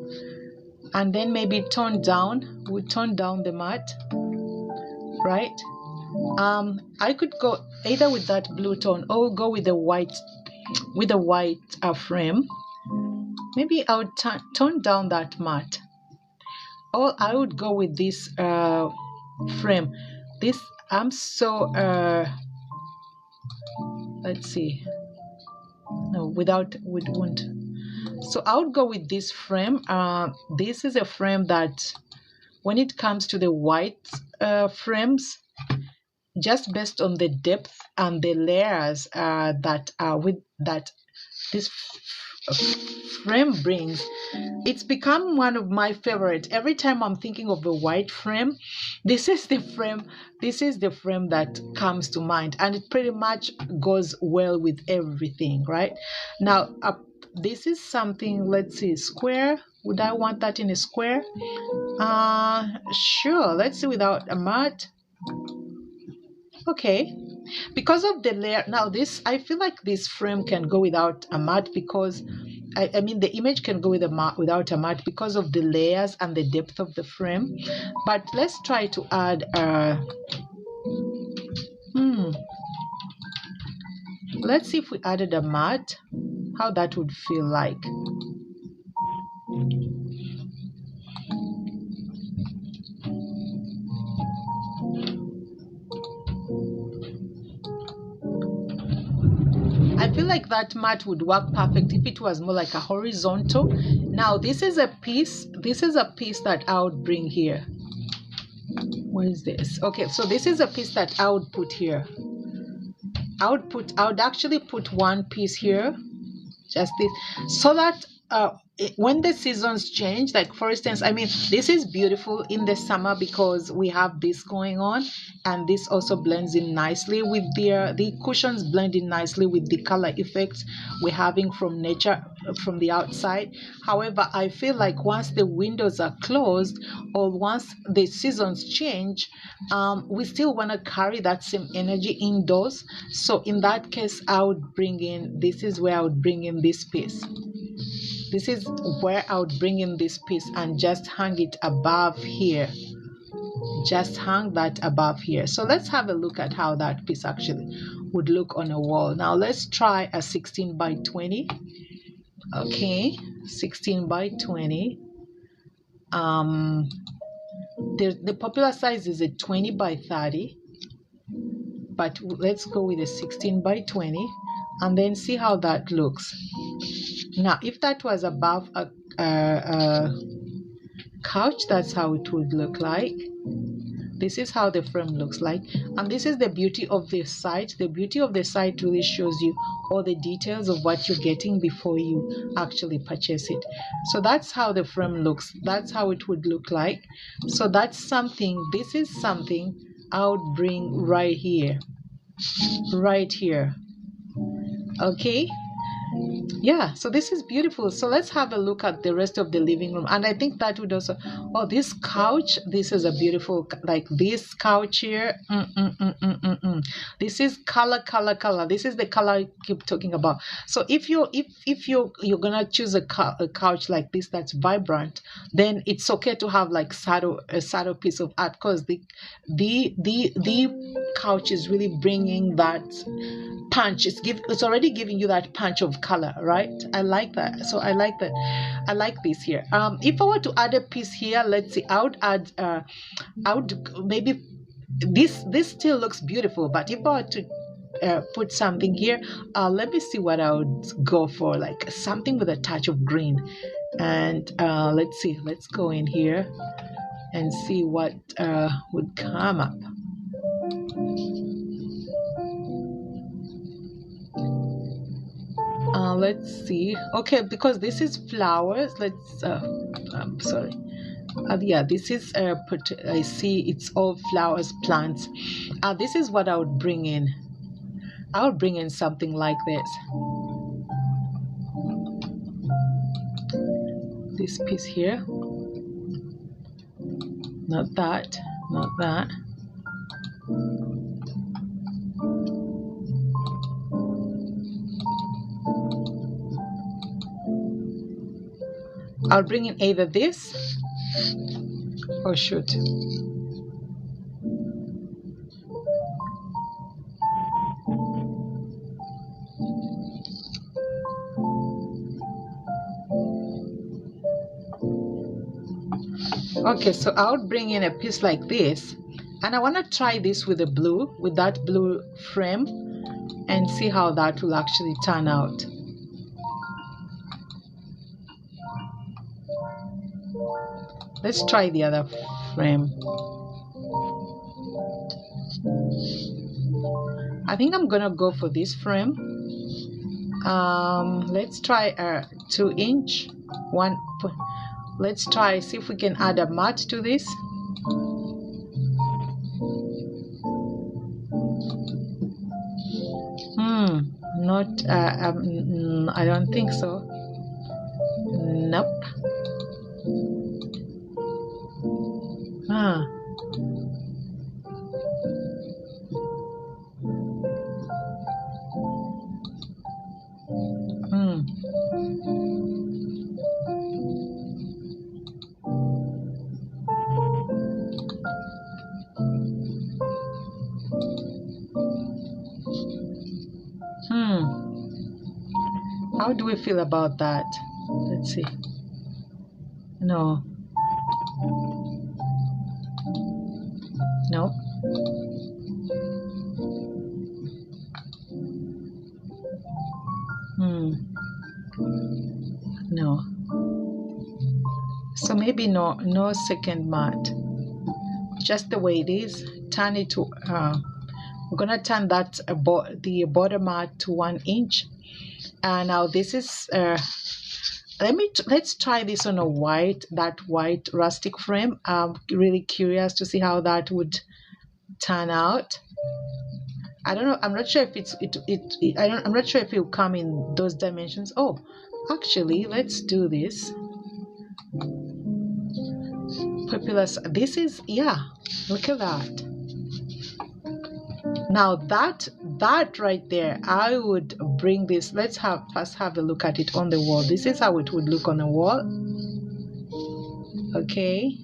and then maybe tone down. We tone down the mat, right? I could go either with that blue tone or go with the white frame. Maybe I would tone down that mat, or I would go with this frame. This I'm so let's see. No, wouldn't. So I would go with this frame. This is a frame that, when it comes to the white frames, just based on the depth and the layers that are with that this frame brings, it's become one of my favorite. Every time I'm thinking of a white frame, this is the frame that comes to mind, and it pretty much goes well with everything. Right now, this is something, let's see, square. Would I want that in a square? Sure, let's see, without a mat. Okay, because of the layer. Now this, I feel like this frame can go without a mat, because I mean the image can go with a mat, without a mat, because of the layers and the depth of the frame. But let's try to add let's see if we added a mat, how that would feel like. I feel like that mat would work perfect if it was more like a horizontal. Now this is a piece that I would bring here. Where is this? Okay, so this is a piece that I would put here. I would actually put one piece here, just this, so that when the seasons change, like for instance, I mean, this is beautiful in the summer because we have this going on, and this also blends in nicely with the cushions blend in nicely with the color effects we're having from nature, from the outside. However, I feel like once the windows are closed, or once the seasons change, we still want to carry that same energy indoors. So in that case, I would bring in, this is where I would bring in this piece. This is where I would bring in this piece and just hang it above here. Just hang that above here. So let's have a look at how that piece actually would look on a wall. Now let's try a 16 by 20. Okay, 16 by 20. The popular size is a 20 by 30, but let's go with a 16 by 20 and then see how that looks. Now, if that was above a couch, that's how it would look like. This is how the frame looks like, and this is the beauty of this site. The beauty of the site really shows you all the details of what you're getting before you actually purchase it. So that's how the frame looks. That's how it would look like. So that's something, this is something I would bring right here. Okay, yeah, so this is beautiful. So let's have a look at the rest of the living room, and I think that would also, oh, this couch, this is a beautiful, like this couch here. This is color. This is the color I keep talking about. So if you're gonna choose a couch like this that's vibrant, then it's okay to have like a subtle piece of art, because the couch is really bringing that punch. It's already giving you that punch of color, right? I like that. So I like that. I like this here. If I were to add a piece here, let's see, I would add maybe this still looks beautiful, but if I were to put something here, let me see what I would go for, like something with a touch of green. And let's see, let's go in here and see what would come up. Let's see. Okay, because this is flowers. Let's. I'm sorry. Yeah, this is. I see it's all flowers, plants. This is what I would bring in. I would bring in something like this. This piece here. Not that. Not that. I'll bring in either this or shoot. Okay, so I would bring in a piece like this, and I want to try this with the blue, with that blue frame, and see how that will actually turn out. Let's try the other frame. I think I'm gonna go for this frame. Let's try a 2-inch one. Let's try, see if we can add a mat to this. Not I don't think so. Nope. How do we feel about that? Let's see. No. No. No. So maybe no second mat. Just the way it is. Turn it to we're gonna turn that the border mat to 1 inch. And now this is let's try this on a white rustic frame. I'm really curious to see how that would turn out. I don't know. I'm not sure if I'm not sure if it will come in those dimensions. Oh, actually, let's do this. Populous. This is, yeah. Look at that. Now that right there, I would bring this. Let's first have a look at it on the wall. This is how it would look on the wall. Okay,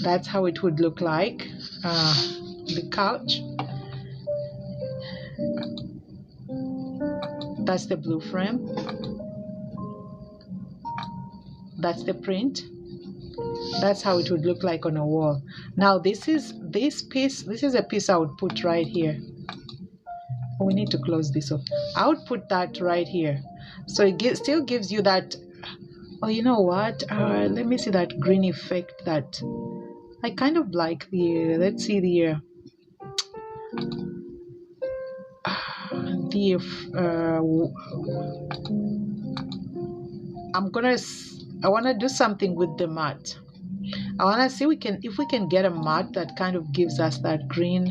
that's how it would look like. The couch. That's the blue frame. That's the print. That's how it would look like on a wall. Now this is a piece I would put right here. Oh, we need to close this off. I would put that right here. So it still gives you that, oh, you know what? Let me see that green effect that I kind of like the, let's see the I want to do something with the mat. I want to see if we can get a mat that kind of gives us that green.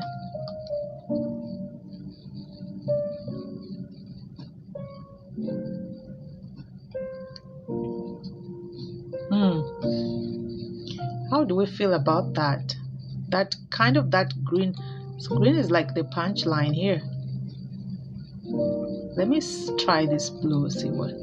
How do we feel about that? That kind of that green. So green is like the punchline here. Let me try this blue. See what.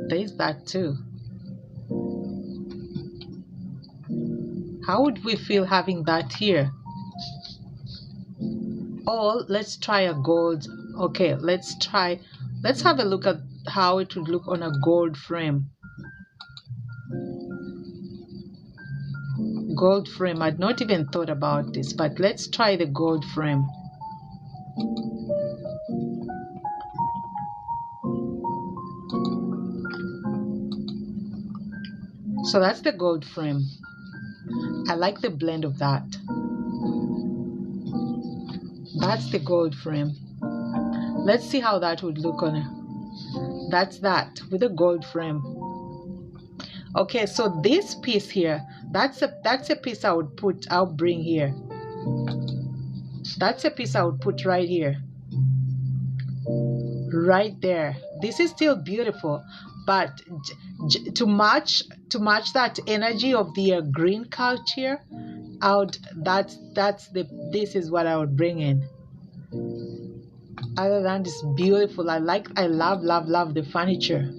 There's that too. How would we feel having that here? Or let's try a gold. Okay, let's have a look at how it would look on a gold frame. Gold frame. I'd not even thought about this, but let's try the gold frame. So that's the gold frame. I like the blend of that. That's the gold frame. Let's see how that would look on it. That's that with a gold frame. Okay, so this piece here, that's a piece I'll bring here. That's a piece I would put right here. Right there. This is still beautiful, but to match that energy of the green couch here, this is what I would bring in. Other than this beautiful, I love the furniture.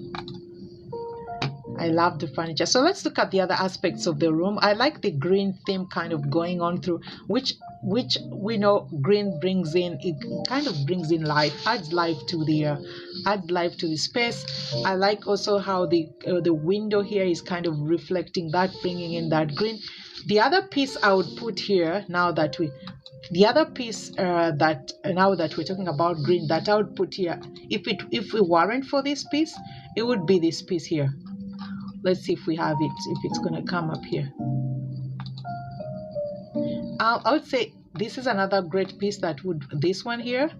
I love the furniture. So let's look at the other aspects of the room. I like the green theme kind of going on through, which we know green brings in. It kind of brings in life, adds life to the space. I like also how the window here is kind of reflecting that, bringing in that green. The other piece I would put here, now that we're talking about green, that I would put here, if we weren't for this piece, it would be this piece here. Let's see if we have it, if it's going to come up here. I would say this is another great piece that would, this one here,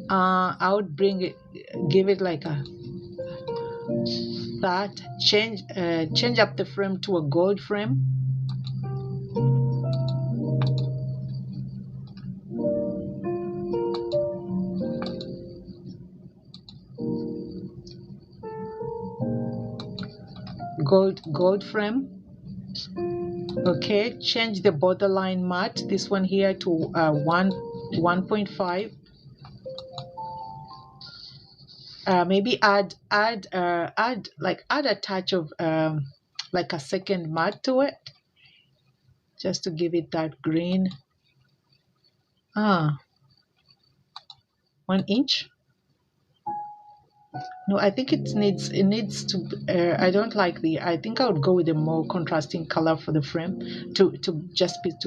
I would bring it, give it like a that, change up the frame to a gold frame. Gold frame. Okay, change the borderline mat, this one here, to 1.5. Maybe add a touch of like a second mat to it, just to give it that green. 1 inch. No, I think it needs to, I don't like I think I would go with a more contrasting color for the frame, to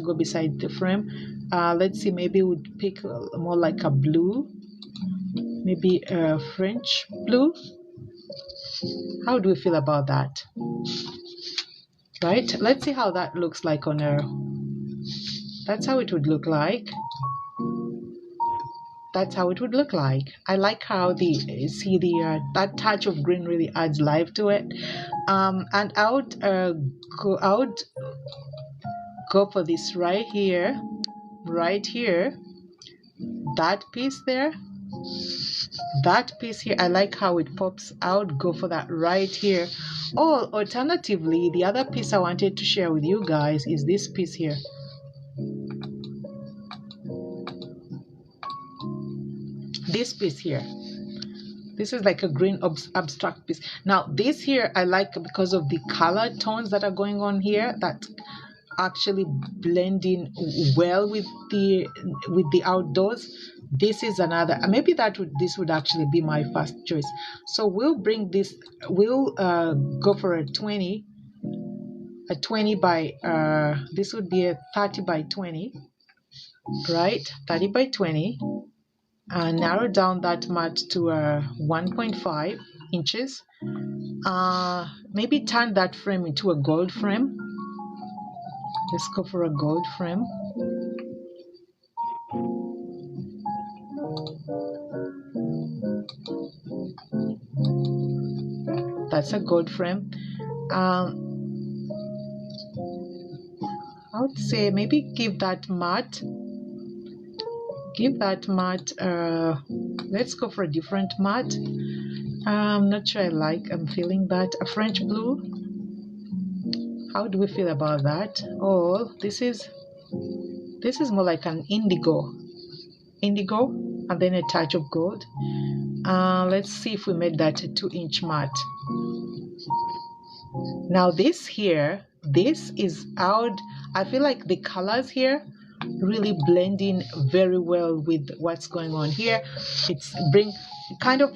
go beside the frame. Let's see, maybe we'd pick more like a blue, maybe a French blue. How do we feel about that? Right, let's see how that looks like on her. That's how it would look like. That's how it would look like. I like how that touch of green really adds life to it. And I would go for this right here, that piece there, that piece here. I like how it pops. I would go for that right here. Or alternatively, the other piece I wanted to share with you guys is this piece here. This piece here, this is like a green abstract piece. Now this here I like because of the color tones that are going on here, that actually blend in well with the outdoors. This is another, maybe this would actually be my first choice. So we'll bring this, we'll go for a 20 by this would be a 30 by 20, right? 30 by 20. Narrow down that mat to 1.5 inches. Maybe turn that frame into a gold frame. Let's go for a gold frame. That's a gold frame. I would say maybe give that mat, let's go for a different mat. I'm not sure I'm feeling that. A French blue. How do we feel about that? Oh, this is more like an indigo, and then a touch of gold. Let's see if we made that a 2-inch mat. Now this here, this is out. I feel like the colors here really blend in very well with what's going on here. It's kind of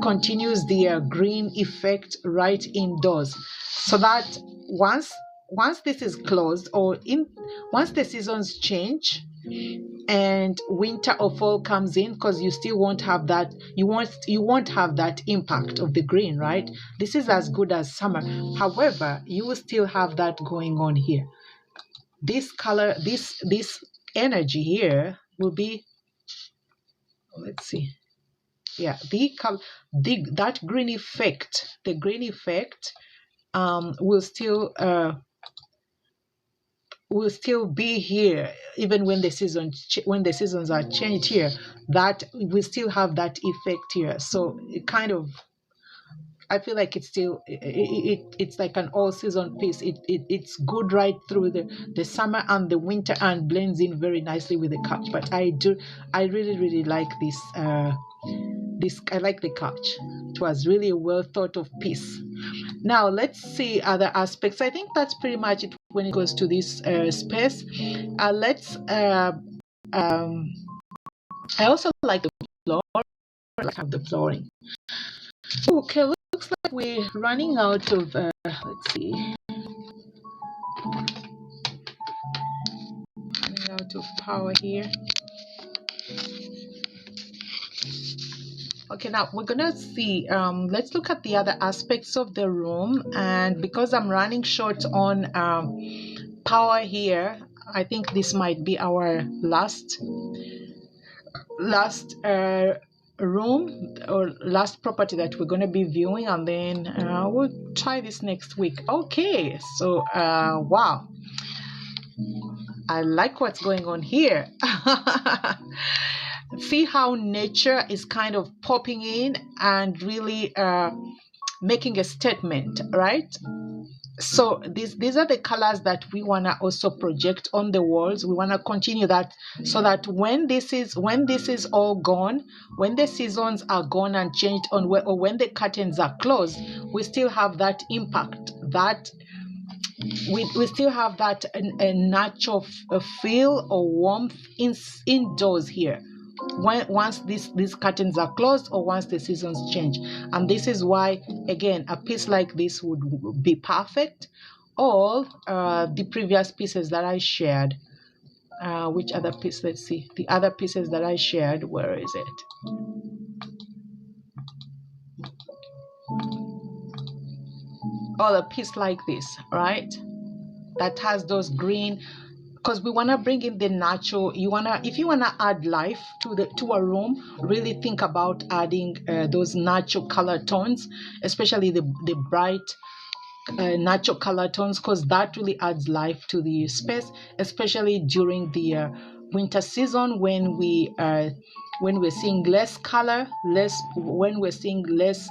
continues the green effect right indoors, so that once this is closed, or once the seasons change and winter or fall comes in, because you still won't have that, you won't have that impact of the green, right? This is as good as summer. However, you will still have that going on here. This color, this energy here will be, let's see, yeah, that green effect, the green effect will still be here, even when the seasons are changed here. That we still have that effect here. So it kind of, I feel like it's still it's like an all-season piece. It's good right through the summer and the winter, and blends in very nicely with the couch. But I really like this. I like the couch. was really a well thought of piece. Now let's see other aspects. I think that's pretty much it when it goes to this space. Let's I also like the floor. I like have the flooring. Okay, looks like we're running out of let's see, running out of power here. Okay, now we're gonna see, let's look at the other aspects of the room. And because I'm running short on power here, I think this might be our last room or last property that we're going to be viewing, and then we'll try this next week. Okay, so wow, I like what's going on here. See how nature is kind of popping in and really making a statement, right? So these are the colors that we want to also project on the walls. We want to continue that, so that when this is all gone, when the seasons are gone and changed on, or when the curtains are closed, we still have that impact, that we still have that a natural feel or warmth indoors here, once these curtains are closed or once the seasons change. And this is why, again, a piece like this would be perfect. All the previous pieces that I shared, which other piece? Let's see, the other pieces that I shared, where is it? Oh, a piece like this, right, that has those green, because we want to bring in the natural. If you want to add life to a room, really think about adding those natural color tones, especially the bright natural color tones, because that really adds life to the space, especially during the winter season, when we're seeing less color, when we're seeing less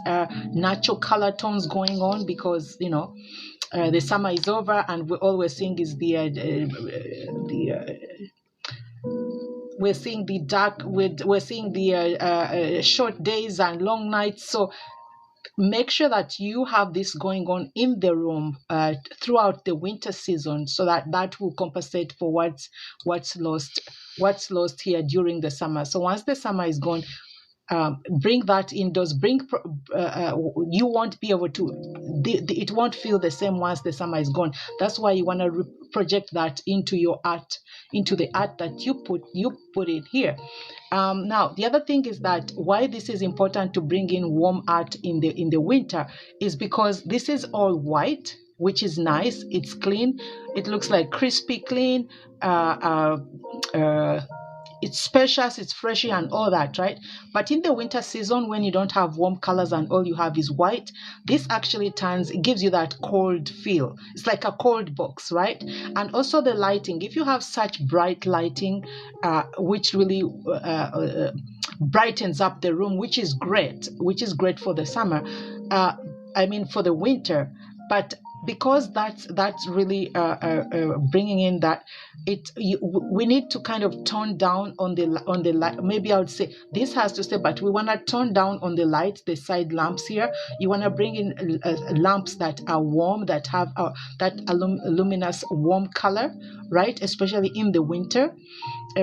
natural color tones going on, because the summer is over and all we're seeing is we're seeing the dark, we're seeing the short days and long nights. So make sure that you have this going on in the room throughout the winter season, so that will compensate for what's lost here during the summer. So once the summer is gone, bring that indoors. You won't be able to, it won't feel the same once the summer is gone. That's why you want to project that into your art, into the art that you put in here. Now the other thing is that why this is important to bring in warm art in the winter is because this is all white, which is nice. It's clean. It looks like crispy clean. It's spacious, it's freshy and all that, right? But in the winter season, when you don't have warm colors and all you have is white, this actually it gives you that cold feel. It's like a cold box, right? And also the lighting. If you have such bright lighting, which really brightens up the room, which is great for the summer, for the winter. But because that's really bringing in that, we need to kind of tone down on the light. Maybe I would say this has to stay, but we want to tone down on the lights, the side lamps here. You want to bring in lamps that are warm, that have that luminous warm color, right? Especially in the winter.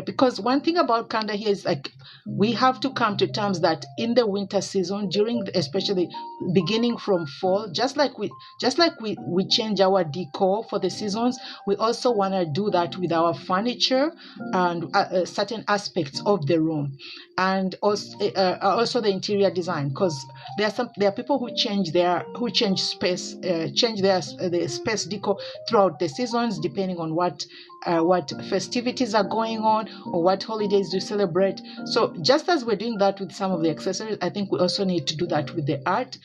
Because one thing about Canada here is, like, we have to come to terms that in the winter season, especially beginning from fall, just like we change our decor for the seasons, we also want to do that with our furniture and certain aspects of the room, and also the interior design, because there are people who change space, the space decor throughout the seasons, depending on what festivities are going on or what holidays you celebrate. So just as we're doing that with some of the accessories, I think we also need to do that with the art.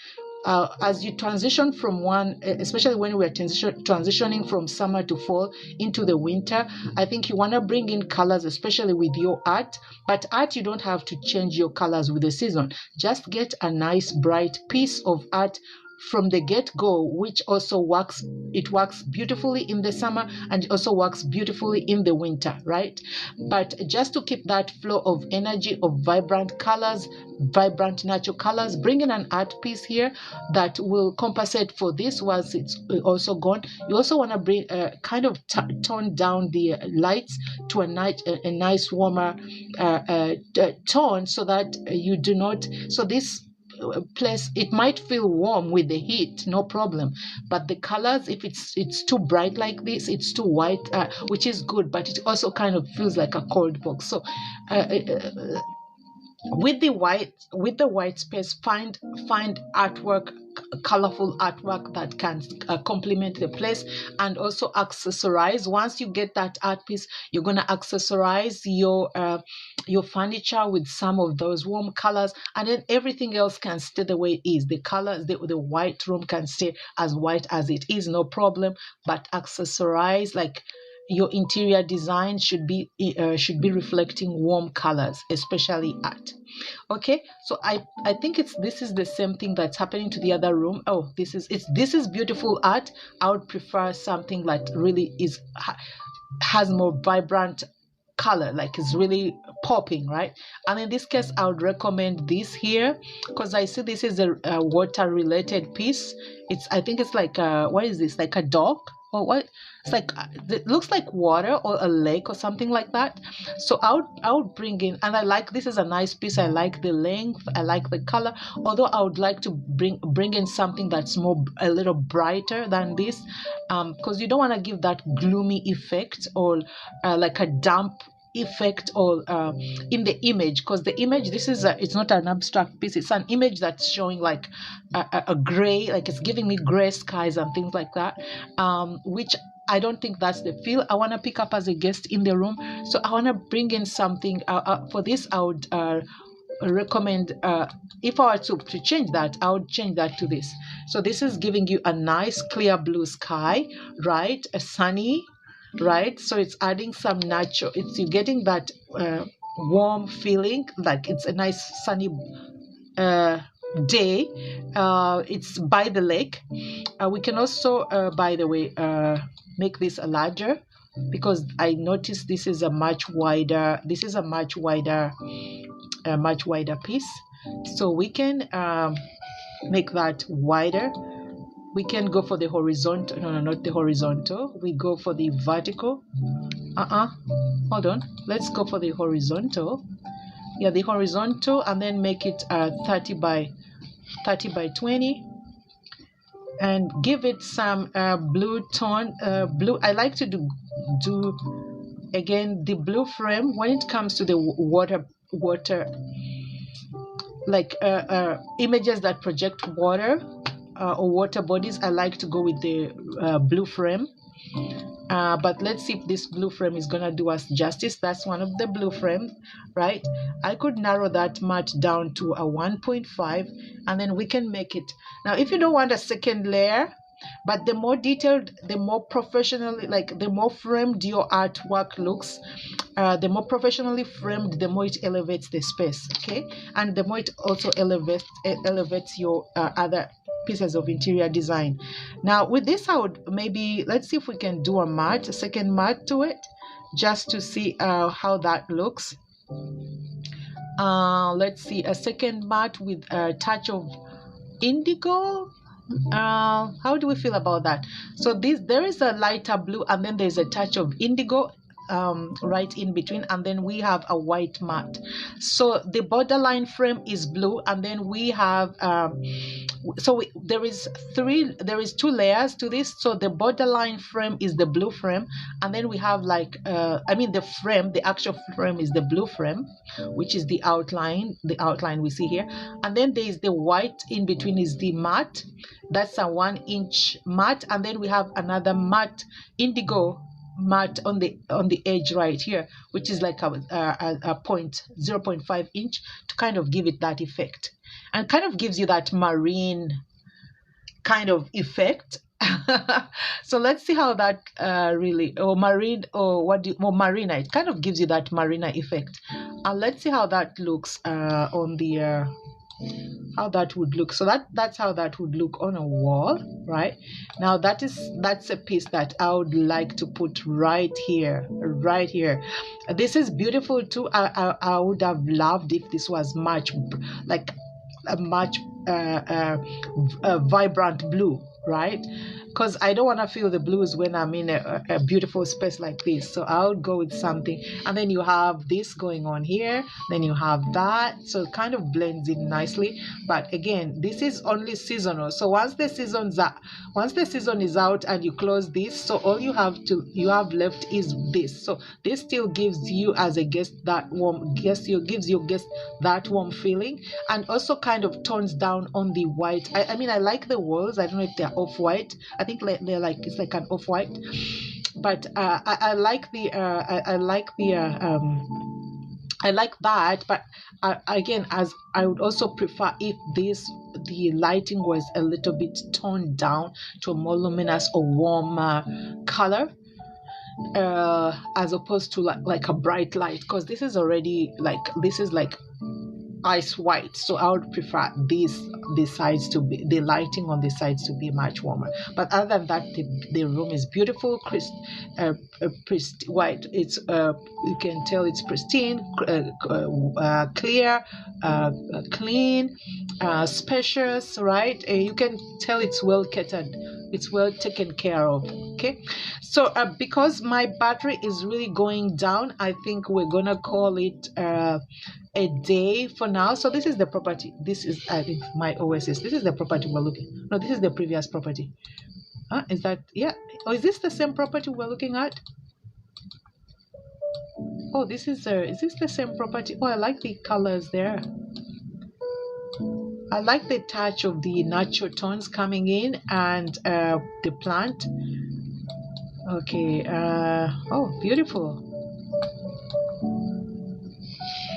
As you transition from one, especially when we're transitioning from summer to fall into the winter, I think you want to bring in colors, especially with your art. But art, you don't have to change your colors with the season. Just get a nice bright piece of art from the get-go, which also works. It works beautifully in the summer and it also works beautifully in the winter, right? But just to keep that flow of energy of vibrant colors, vibrant natural colors, bring in an art piece here that will compensate for this once it's also gone. You also want to bring kind of tone down the lights to a nice warmer tone, so that you do not, so this place, it might feel warm with the heat, no problem, but the colors, if it's too bright like this, it's too white, which is good, but it also kind of feels like a cold box. So with the white space, find artwork, colorful artwork that can complement the place, and also accessorize. Once you get that art piece, you're going to accessorize your furniture with some of those warm colors, and then everything else can stay the way it is. The colors, the white room can stay as white as it is, no problem, but accessorize, like your interior design should be reflecting warm colors, especially art. Okay, so I think this is the same thing that's happening to the other room. Oh, this is beautiful art. I would prefer something that really has more vibrant color, like it's really popping, right? And in this case, I would recommend this here, because I see this is a water related piece. I think it's like what is this, like a dock or what? It's like it looks like water or a lake or something like that. So I would bring in, and I like, this is a nice piece. I like the length, I like the color, although I would like to bring in something that's a little brighter than this, because you don't want to give that gloomy effect or like a damp effect or in the image, because the image, it's not an abstract piece, it's an image that's showing like a gray, like it's giving me gray skies and things like that, which I don't think that's the feel I want to pick up as a guest in the room. So I want to bring in something for this. I would recommend, if I were to change that, I would change that to this. So this is giving you a nice clear blue sky, right? A sunny, right? So it's adding some natural, you're getting that warm feeling, like it's a nice sunny day. It's by the lake. We can also, by the way, make this a larger, because I noticed this is a much wider piece. So we can make that wider. We can go for the horizontal. No, not the horizontal. We go for the vertical. Hold on. Let's go for the horizontal. Yeah, the horizontal, and then make it 30 by 20, and give it some blue tone. Blue. I like to do again the blue frame when it comes to the water like images that project water or water bodies. I like to go with the blue frame. But let's see if this blue frame is gonna do us justice. That's one of the blue frames, right? I could narrow that mat down to a 1.5, and then we can make it. Now, if you don't want a second layer, but the more detailed, the more professionally, like the more framed your artwork looks, the more professionally framed, the more it elevates the space, okay? And the more it also elevates your other pieces of interior design. Now with this, I would maybe, let's see if we can do a second mat to it, just to see how that looks. Let's see, a second mat with a touch of indigo. How do we feel about that? So there is a lighter blue, and then there's a touch of indigo right in between, and then we have a white mat. So the borderline frame is blue, and then we have there is two layers to this. So the borderline frame is the blue frame, and then we have like the actual frame is the blue frame, which is the outline we see here, and then there is the white in between is the matte. That's a 1-inch matte, and then we have another matte indigo matte on the edge right here, which is like a 0.5 inch, to kind of give it that effect, and kind of gives you that marine kind of effect. So let's see how that marina, it kind of gives you that marina effect, and let's see how that looks on the how that would look. So that's how that would look on a wall, right? Now that's a piece that I would like to put right here, right here. This is beautiful too. I would have loved if this was much like a much vibrant blue, right? Because I don't want to feel the blues when I'm in a beautiful space like this. So I would go with something. And then you have this going on here. Then you have that. So it kind of blends in nicely. But again, this is only seasonal. So once the season is out and you close this, so all you have left is this. So this still gives you as a guest that warm gives your guest that warm feeling, and also kind of tones down on the white. I mean, I like the walls. I don't know if they're off-white. I think they're like, it's like an off-white, but I like that. But again, as I would also prefer if the lighting was a little bit toned down to a more luminous or warmer color, as opposed to like a bright light, because this is already like, this is like ice white. So I would prefer the lighting on the sides to be much warmer. But other than that, the room is beautiful, white. It's you can tell it's pristine, clear, clean, spacious, right? You can tell it's well catered, it's well taken care of. Okay, so because my battery is really going down, I think we're gonna call it a day for now. So this is the property. This is, I think, my OSS. This is the property we're looking. No, this is the previous property. Is that, yeah? Or is this the same property we're looking at? Oh, this is this the same property? Oh, I like the colors there. I like the touch of the natural tones coming in, and the plant. Okay. Oh, beautiful.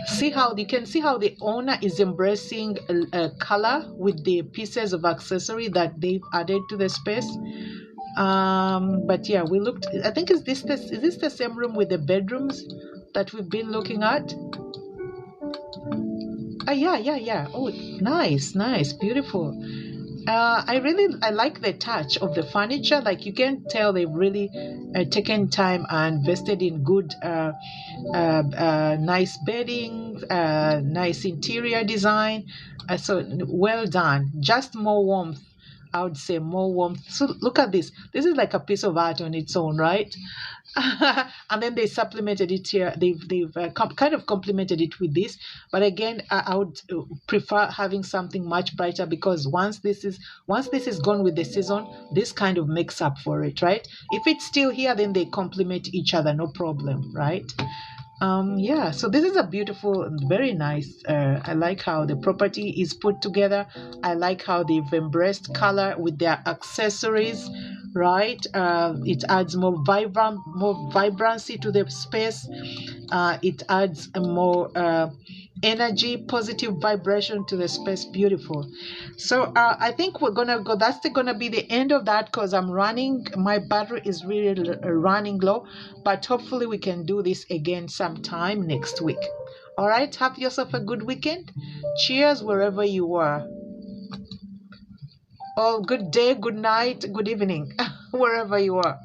See how you can see how the owner is embracing a color with the pieces of accessory that they've added to the space. But yeah, we looked, I think, is this the same room with the bedrooms that we've been looking at? Yeah. Oh, nice, beautiful. I like the touch of the furniture. Like, you can tell they've really taken time and invested in good, nice bedding, nice interior design. So well done. Just more warmth. I would say more warmth. So look at this. This is like a piece of art on its own, right? And then they supplemented it here. They've kind of complemented it with this. But again, I would prefer having something much brighter, because once this is gone with the season, this kind of makes up for it, right? If it's still here, then they complement each other, no problem, right? Yeah, so this is a beautiful, very nice. I like how the property is put together. I like how they've embraced color with their accessories, right? It adds more vibrancy to the space. It adds a more energy, positive vibration to the space. Beautiful. So I think we're gonna go. That's gonna be the end of that, because I'm running. My battery is really running low, but hopefully we can do this again sometime next week. All right. Have yourself a good weekend. Cheers wherever you are. Oh, good day, good night, good evening, wherever you are.